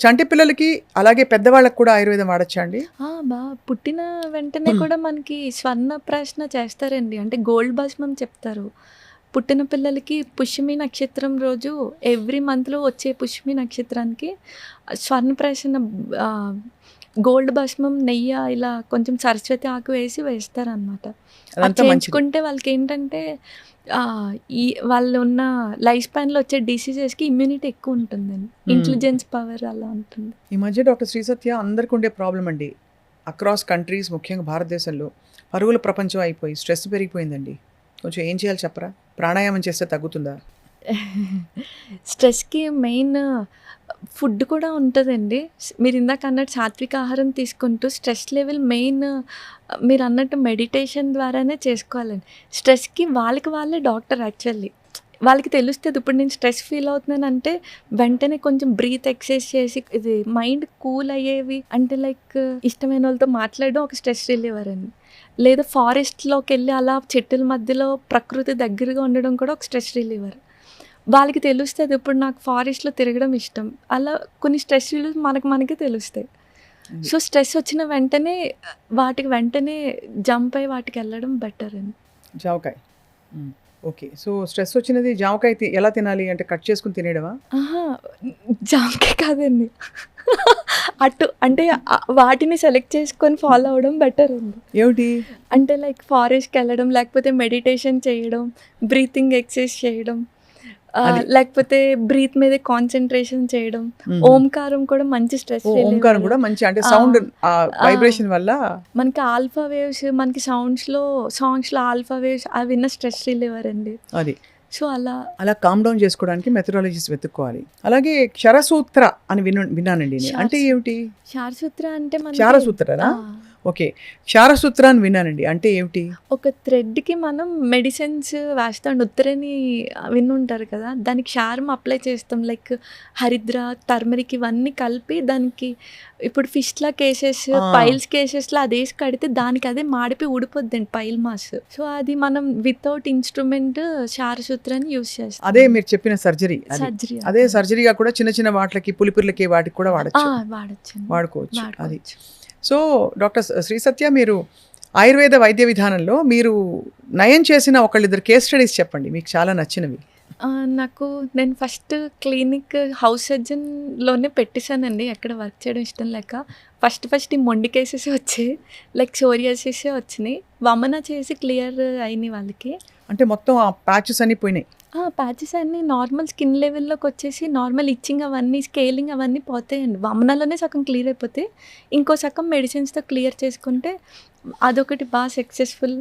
చంటి పిల్లలకి అలాగే పెద్దవాళ్ళకి కూడా ఆయుర్వేదం వాడచ్చా అండి? పుట్టిన వెంటనే కూడా మనకి స్వర్ణ ప్రశ్న చేస్తారండి. అంటే గోల్డ్ భస్మం చెప్తారు. పుట్టిన పిల్లలకి పుష్యమి నక్షత్రం రోజు ఎవ్రీ మంత్లో వచ్చే పుష్యమి నక్షత్రానికి స్వర్ణ ప్రశ్న గోల్డ్ భస్మం, నెయ్యి ఇలా కొంచెం సరస్వతి ఆకు వేస్తారనమాట. అది చేయించుకుంటే వాళ్ళకి ఏంటంటే ఈ వాళ్ళు ఉన్న లైఫ్ స్పాన్లో వచ్చే డిసీజెస్కి ఇమ్యూనిటీ ఎక్కువ ఉంటుందండి, ఇంటెలిజెన్స్ పవర్ అలా ఉంటుంది. ఈ మధ్య డాక్టర్ శ్రీ సత్య అందరికీ ఉండే ప్రాబ్లం అండి, అక్రాస్ కంట్రీస్ ముఖ్యంగా భారతదేశంలో పరుగుల ప్రపంచం అయిపోయి స్ట్రెస్ పెరిగిపోయిందండి. కొంచెం ఏం చేయాలి చెప్పరా? ప్రాణాయామం చేస్తే తగ్గుతుందా? స్ట్రెస్కి మెయిన్ ఫుడ్ కూడా ఉంటుందండి. మీరు ఇందాక అన్నట్టు సాత్విక ఆహారం తీసుకుంటూ స్ట్రెస్ లెవెల్ మెయిన్ మీరు అన్నట్టు మెడిటేషన్ ద్వారానే చేసుకోవాలండి. స్ట్రెస్కి వాళ్ళే డాక్టర్. యాక్చువల్లీ వాళ్ళకి తెలుస్తుంది. ఇప్పుడు నేను స్ట్రెస్ ఫీల్ అవుతున్నాను అంటే వెంటనే కొంచెం బ్రీత్ ఎక్సర్సైజ్ చేసి ఇది మైండ్ కూల్ అయ్యేవి. అంటే లైక్ ఇష్టమైన వాళ్ళతో మాట్లాడడం ఒక స్ట్రెస్ రిలీవర్ అండి. లేదా ఫారెస్ట్లోకి వెళ్ళి అలా చెట్టుల మధ్యలో ప్రకృతి దగ్గరగా ఉండడం కూడా ఒక స్ట్రెస్ రిలీవర్. వాళ్ళకి తెలుస్తుంది ఇప్పుడు నాకు ఫారెస్ట్లో తిరగడం ఇష్టం. అలా కొన్ని స్ట్రెస్ రిలీవ్ మనకే తెలుస్తాయి. సో స్ట్రెస్ వచ్చిన వెంటనే వెంటనే జంప్ అయ్యి వాటికి వెళ్ళడం బెటర్ అండి. జామకాయ, ఓకే. సో స్ట్రెస్ వచ్చినది జామకాయ ఎలా తినాలి అంటే కట్ చేసుకుని తినేయడమా? జామకాయ కాదండి, అటు అంటే వాటిని సెలెక్ట్ చేసుకొని ఫాలో అవ్వడం బెటర్ అండి. ఏమిటి అంటే లైక్ ఫారెస్ట్కి వెళ్ళడం, లేకపోతే మెడిటేషన్ చేయడం, బ్రీతింగ్ ఎక్సర్సైజ్ చేయడం, లేకపోతే బ్రీత్ మీద కాన్సన్ట్రేషన్ చేయడం. ఓంకారం కూడా మంచి స్ట్రెస్. ఓంకారం కూడా మంచి, అంటే సౌండ్ వైబ్రేషన్ వల్ల మనకి ఆల్ఫా వేవ్స్, మనకి సాంగ్స్లో ఆల్ఫా వేవ్స్ అవి విన్న స్ట్రెస్ రిలీవర్ అండి. అది సో అలా కామ్ డౌన్ చేసుకోవడానికి మెథడాలజీస్ వెతుక్కోవాలి. అలాగే క్షరసూత్ర అని విన్నానండి. అంటే ఏమిటి క్షారసూత్ర? అంటే క్షారసూత్రనా? ఓకే, క్షారసూత్ర అని విన్నానండి. అంటే ఏమిటి? ఒక థ్రెడ్కి మనం మెడిసిన్స్ వేస్తాం. ఉత్తరని విన్నుంటారు కదా, దానికి క్షారం అప్లై చేస్తాం. లైక్ హరిద్ర, టర్మరిక్ ఇవన్నీ కలిపి దానికి ఇప్పుడు ఫిష్లా కేసెస్, పైల్స్ కేసెస్లో అది వేసి కడితే దానికి అదే మాడిపోయి ఊడిపోద్దండి పైల్ మాస్. సో అది మనం వితౌట్ ఇన్స్ట్రుమెంట్ క్షారసూత్రాన్ని యూజ్ చేస్తాం. అదే మీరు చెప్పిన సర్జరీ. అదే సర్జరీగా కూడా చిన్న వాటికి పులిపుర్లకి వాటికి కూడా వాడుకోవచ్చు. అది. సో డాక్టర్ శ్రీ సత్య, మీరు ఆయుర్వేద వైద్య విధానంలో మీరు నయం చేసిన ఒకళ్ళిద్దరు కేస్ స్టడీస్ చెప్పండి, మీకు చాలా నచ్చినవి. నేను ఫస్ట్ క్లినిక్ హౌస్ సర్జన్లోనే పెట్టేశానండి, ఎక్కడ వర్క్ చేయడం ఇష్టం లేక. ఫస్ట్ ఈ మొండి కేసెస్ వచ్చాయి, లైక్ సోరియాసిస్ వచ్చినాయి. వమన చేసి క్లియర్ అయినాయి వాళ్ళకి. అంటే మొత్తం ఆ ప్యాచెస్ అన్నీ పోయినాయి? ప్యాచెస్ అన్నీ నార్మల్ స్కిన్ లెవెల్లోకి వచ్చేసి నార్మల్ ఇచ్చింగ్ అవన్నీ, స్కేలింగ్ అవన్నీ పోతాయండి. వమనలోనే సగం క్లియర్ అయిపోతే ఇంకో సగం మెడిసిన్స్తో క్లియర్ చేసుకుంటే అదొకటి బాగా సక్సెస్ఫుల్.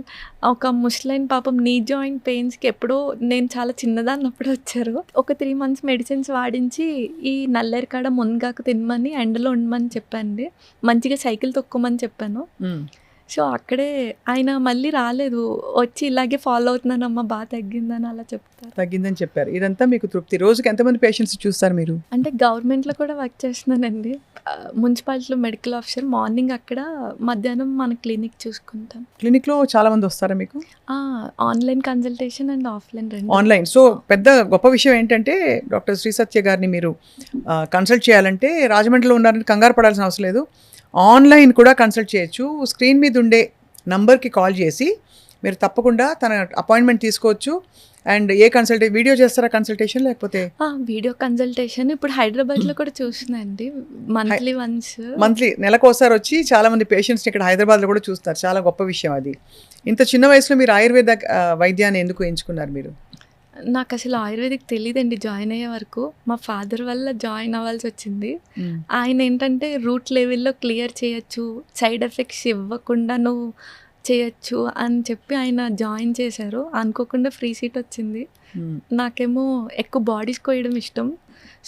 ఒక ముస్లైన్ పాపం నీ జాయింట్ పెయిన్స్కి ఎప్పుడో నేను చాలా చిన్నదాన్నప్పుడు వచ్చారు. ఒక 3 months మెడిసిన్స్ వాడించి ఈ నల్లేరుకాడ మునగాకు తినమని, ఎండలో ఉండమని చెప్పండి, మంచిగా సైకిల్ తొక్కమని చెప్పాను. సో అక్కడే ఆయన మళ్ళీ రాలేదు, వచ్చి ఇలాగే ఫాలో అవుతున్నానమ్మా బాగా తగ్గిందని అలా చెప్తారు. తగ్గిందని చెప్పారు. ఇదంతా మీకు తృప్తి. రోజుకి ఎంతమంది పేషెంట్స్ చూస్తారు మీరు? అంటే గవర్నమెంట్లో కూడా వర్క్ చేస్తున్నానండి, మున్సిపాలిటీలో మెడికల్ ఆఫీసర్. మార్నింగ్ అక్కడ, మధ్యాహ్నం మన క్లినిక్ చూసుకుంటాం. క్లినిక్లో చాలా మంది వస్తారా మీకు? ఆన్లైన్ కన్సల్టేషన్ అండ్ ఆఫ్లైన్ రెండు. ఆన్లైన్. సో పెద్ద గొప్ప విషయం ఏంటంటే డాక్టర్ శ్రీ సత్య గారిని మీరు కన్సల్ట్ చేయాలంటే రాజమండ్రిలో ఉన్నారని కంగారు పడాల్సిన అవసరం లేదు. ఆన్లైన్ కూడా కన్సల్ట్ చేయొచ్చు. స్క్రీన్ మీద ఉండే నంబర్కి కాల్ చేసి మీరు తప్పకుండా తన అపాయింట్మెంట్ తీసుకోవచ్చు. అండ్ ఏ వీడియో చేస్తారా కన్సల్టేషన్, లేకపోతే వీడియో కన్సల్టేషన్ ఇప్పుడు హైదరాబాద్లో కూడా చూస్తున్నాండి, మంత్లీ వన్స్. మంత్లీ నెలకోసారి వచ్చి చాలామంది పేషెంట్స్ని ఇక్కడ హైదరాబాద్లో కూడా చూస్తారు. చాలా గొప్ప విషయం అది. ఇంత చిన్న వయసులో మీరు ఆయుర్వేద వైద్యాన్ని ఎందుకు ఎంచుకున్నారు మీరు? నాకు అసలు ఆయుర్వేదిక్ తెలియదండి జాయిన్ అయ్యే వరకు. మా ఫాదర్ వల్ల జాయిన్ అవ్వాల్సి వచ్చింది. ఆయన ఏంటంటే రూట్ లెవెల్లో క్లియర్ చేయొచ్చు, సైడ్ ఎఫెక్ట్స్ ఇవ్వకుండా నువ్వు చేయొచ్చు అని చెప్పి ఆయన జాయిన్ చేశారు. అనుకోకుండా ఫ్రీ సీట్ వచ్చింది. నాకేమో ఎక్కువ బాడీస్ కోయడం ఇష్టం.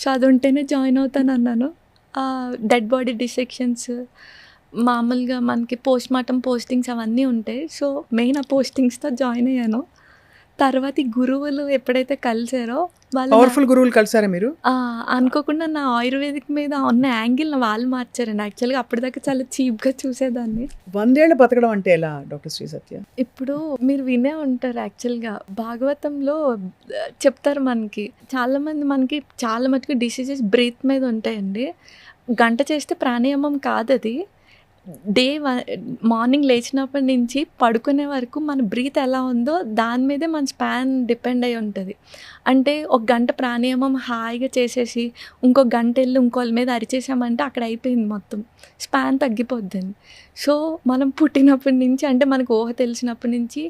సో అది ఉంటేనే జాయిన్ అవుతాను అన్నాను. డెడ్ బాడీ డిసెక్షన్స్, మామూలుగా మనకి పోస్ట్ మార్టం పోస్టింగ్స్ అవన్నీ ఉంటాయి. సో మెయిన్ ఆ పోస్టింగ్స్తో జాయిన్ అయ్యాను. తర్వాత ఈ గురువులు ఎప్పుడైతే కలిసారో వాళ్ళు పవర్ఫుల్ గురువులు కలిసారా మీరు? అనుకోకుండా నా ఆయుర్వేదిక్ మీద ఉన్న యాంగిల్ వాళ్ళు మార్చారండి. యాక్చువల్గా అప్పటిదాకా చాలా చీప్గా చూసేదాన్ని. 100 ఏళ్ళు బతకడం అంటే ఎలా డాక్టర్ శ్రీ సత్య? ఇప్పుడు మీరు వినే ఉంటారు, యాక్చువల్గా భాగవతంలో చెప్తారు మనకి చాలామంది, మనకి చాలా మటుకు డిసీజెస్ బ్రీత్ మీద ఉంటాయండి. గంట చేస్తే ప్రాణాయామం కాదు అది. మార్నింగ్ లేచినప్పటి నుంచి పడుకునే వరకు మన బ్రీత్ ఎలా ఉందో దాని మీదే మన స్పాన్ డిపెండ్ అయి ఉంటుంది. అంటే ఒక గంట ప్రాణాయామం హాయిగా చేసేసి ఇంకో గంట వెళ్ళి ఇంకోళ్ళ మీద అరిచేసామంటే అక్కడ అయిపోయింది, మొత్తం స్పాన్ తగ్గిపోద్దండి. సో మనం పుట్టినప్పటి నుంచి, అంటే మనకు ఊహ తెలిసినప్పటి నుంచి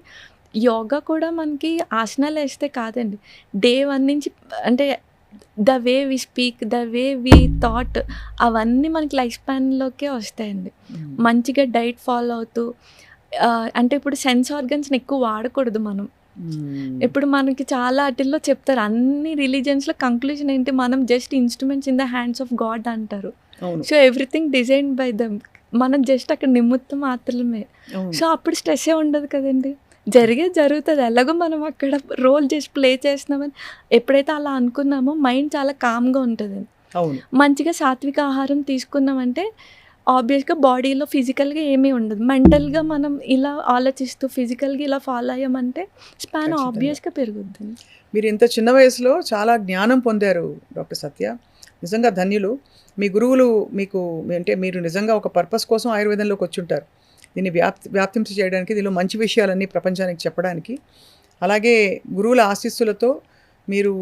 యోగా కూడా మనకి ఆసనాలు వేస్తే కాదండి, డే 1 నుంచి, అంటే the way we speak, the way we thought, అవన్నీ మనకి లైఫ్ స్పాన్లోకే వస్తాయండి. మంచిగా డైట్ ఫాలో అవుతూ, అంటే ఇప్పుడు సెన్స్ ఆర్గన్స్ని ఎక్కువ వాడకూడదు మనం. ఇప్పుడు మనకి చాలా వాటిల్లో చెప్తారు, అన్ని రిలీజియన్స్లో కంక్లూజన్ ఏంటి, మనం just instruments in the hands of god అంటారు. So everything designed by them, మనం జస్ట్ అక్కడ నిమిత్తం మాత్రమే. సో అప్పుడు స్ట్రెస్సే ఉండదు కదండి, జరుగుతుంది. ఎలాగో మనం అక్కడ రోల్ చేసి ప్లే చేస్తున్నామని ఎప్పుడైతే అలా అనుకున్నామో మైండ్ చాలా కామ్గా ఉంటుంది. మంచిగా సాత్విక ఆహారం తీసుకున్నామంటే ఆబ్వియస్గా బాడీలో ఫిజికల్గా ఏమీ ఉండదు. మెంటల్గా మనం ఇలా ఆలోచిస్తూ ఫిజికల్గా ఇలా ఫాలో అయ్యామంటే స్పాన్ ఆబ్వియస్గా పెరుగుద్ది. మీరు ఇంత చిన్న వయసులో చాలా జ్ఞానం పొందారు డాక్టర్ సత్య, నిజంగా ధన్యులు. మీ గురువులు మీకు, అంటే మీరు నిజంగా ఒక పర్పస్ కోసం ఆయుర్వేదంలోకి వచ్చి ఉంటారు. దీన్ని వ్యాప్తింప చేయడానికి, దీనిలో మంచి విషయాలన్నీ ప్రపంచానికి చెప్పడానికి. అలాగే గురువుల ఆశీస్సులతో మీరు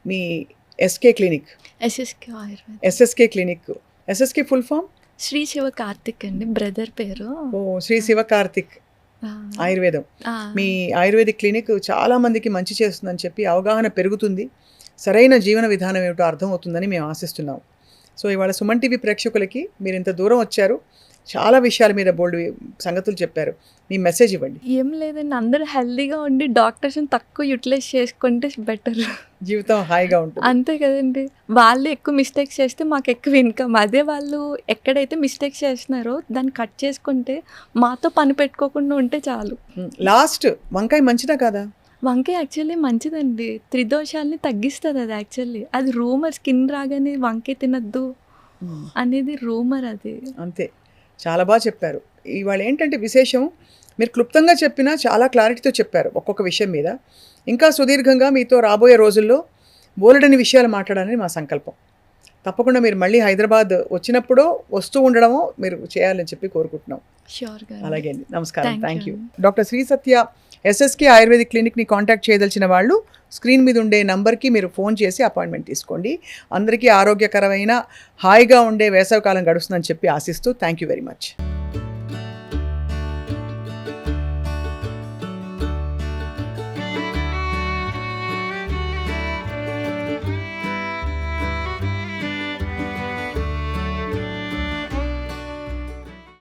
మీ SSK clinic, SSK full form Shri Shiva Karthik అండి, బ్రదర్ పేరు. శ్రీ శివ కార్తిక్ ఆయుర్వేదం. మీ ఆయుర్వేదిక్ క్లినిక్ చాలా మందికి మంచి చేస్తుందని చెప్పి అవగాహన పెరుగుతుంది, సరైన జీవన విధానం ఏమిటో అర్థమవుతుందని మేము ఆశిస్తున్నాం. సో ఇవాళ సుమన్ టీవీ ప్రేక్షకులకి మీరు ఇంత దూరం వచ్చారు, చాలా విషయాల మీద బోల్డ్ సంగతులు చెప్పారు. మీ మెసేజ్ ఇవ్వండి. ఏం లేదండి, అందరూ హెల్దీగా ఉండి డాక్టర్స్ని తక్కువ యూటిలైజ్ చేసుకుంటే బెటర్, జీవితం హాయిగా ఉంటుంది. అంతే కదండి. వాళ్ళు ఎక్కువ మిస్టేక్స్ చేస్తే మాకు ఎక్కువ ఇన్కమ్. అదే వాళ్ళు ఎక్కడైతే మిస్టేక్స్ చేస్తున్నారో దాన్ని కట్ చేసుకుంటే, మాతో పని పెట్టుకోకుండా ఉంటే చాలు. లాస్ట్, వంకాయ మంచిదా కాదా? వంకాయ యాక్చువల్లీ మంచిదండి, త్రిదోషాలని తగ్గిస్తుంది అది. యాక్చువల్లీ అది రూమర్, స్కిన్ రాగానే వంకాయ తినద్దు అనేది రూమర్ అది. అంతే, చాలా బాగా చెప్పారు. ఇవాళ ఏంటంటే విశేషం, మీరు క్లుప్తంగా చెప్పినా చాలా క్లారిటీతో చెప్పారు ఒక్కొక్క విషయం మీద. ఇంకా సుదీర్ఘంగా మీతో రాబోయే రోజుల్లో బోలెడని విషయాలు మాట్లాడాలని మా సంకల్పం. తప్పకుండా మీరు మళ్ళీ హైదరాబాద్ వచ్చినప్పుడో వస్తూ ఉండడమో మీరు చేయాలని చెప్పి కోరుకుంటున్నాం. షూర్గా. అలాగే అండి, నమస్కారం, thank you. Doctor Shri Satya SSK Ayurvedic క్లినిక్ని కాంటాక్ట్ చేయదలిచిన వాళ్ళు స్క్రీన్ మీద ఉండే నంబర్కి మీరు ఫోన్ చేసి అపాయింట్మెంట్ తీసుకోండి. అందరికీ ఆరోగ్యకరమైన హాయిగా ఉండే వేసవికాలం గడుస్తుందని చెప్పి ఆశిస్తూ థ్యాంక్ యూ వెరీ మచ్.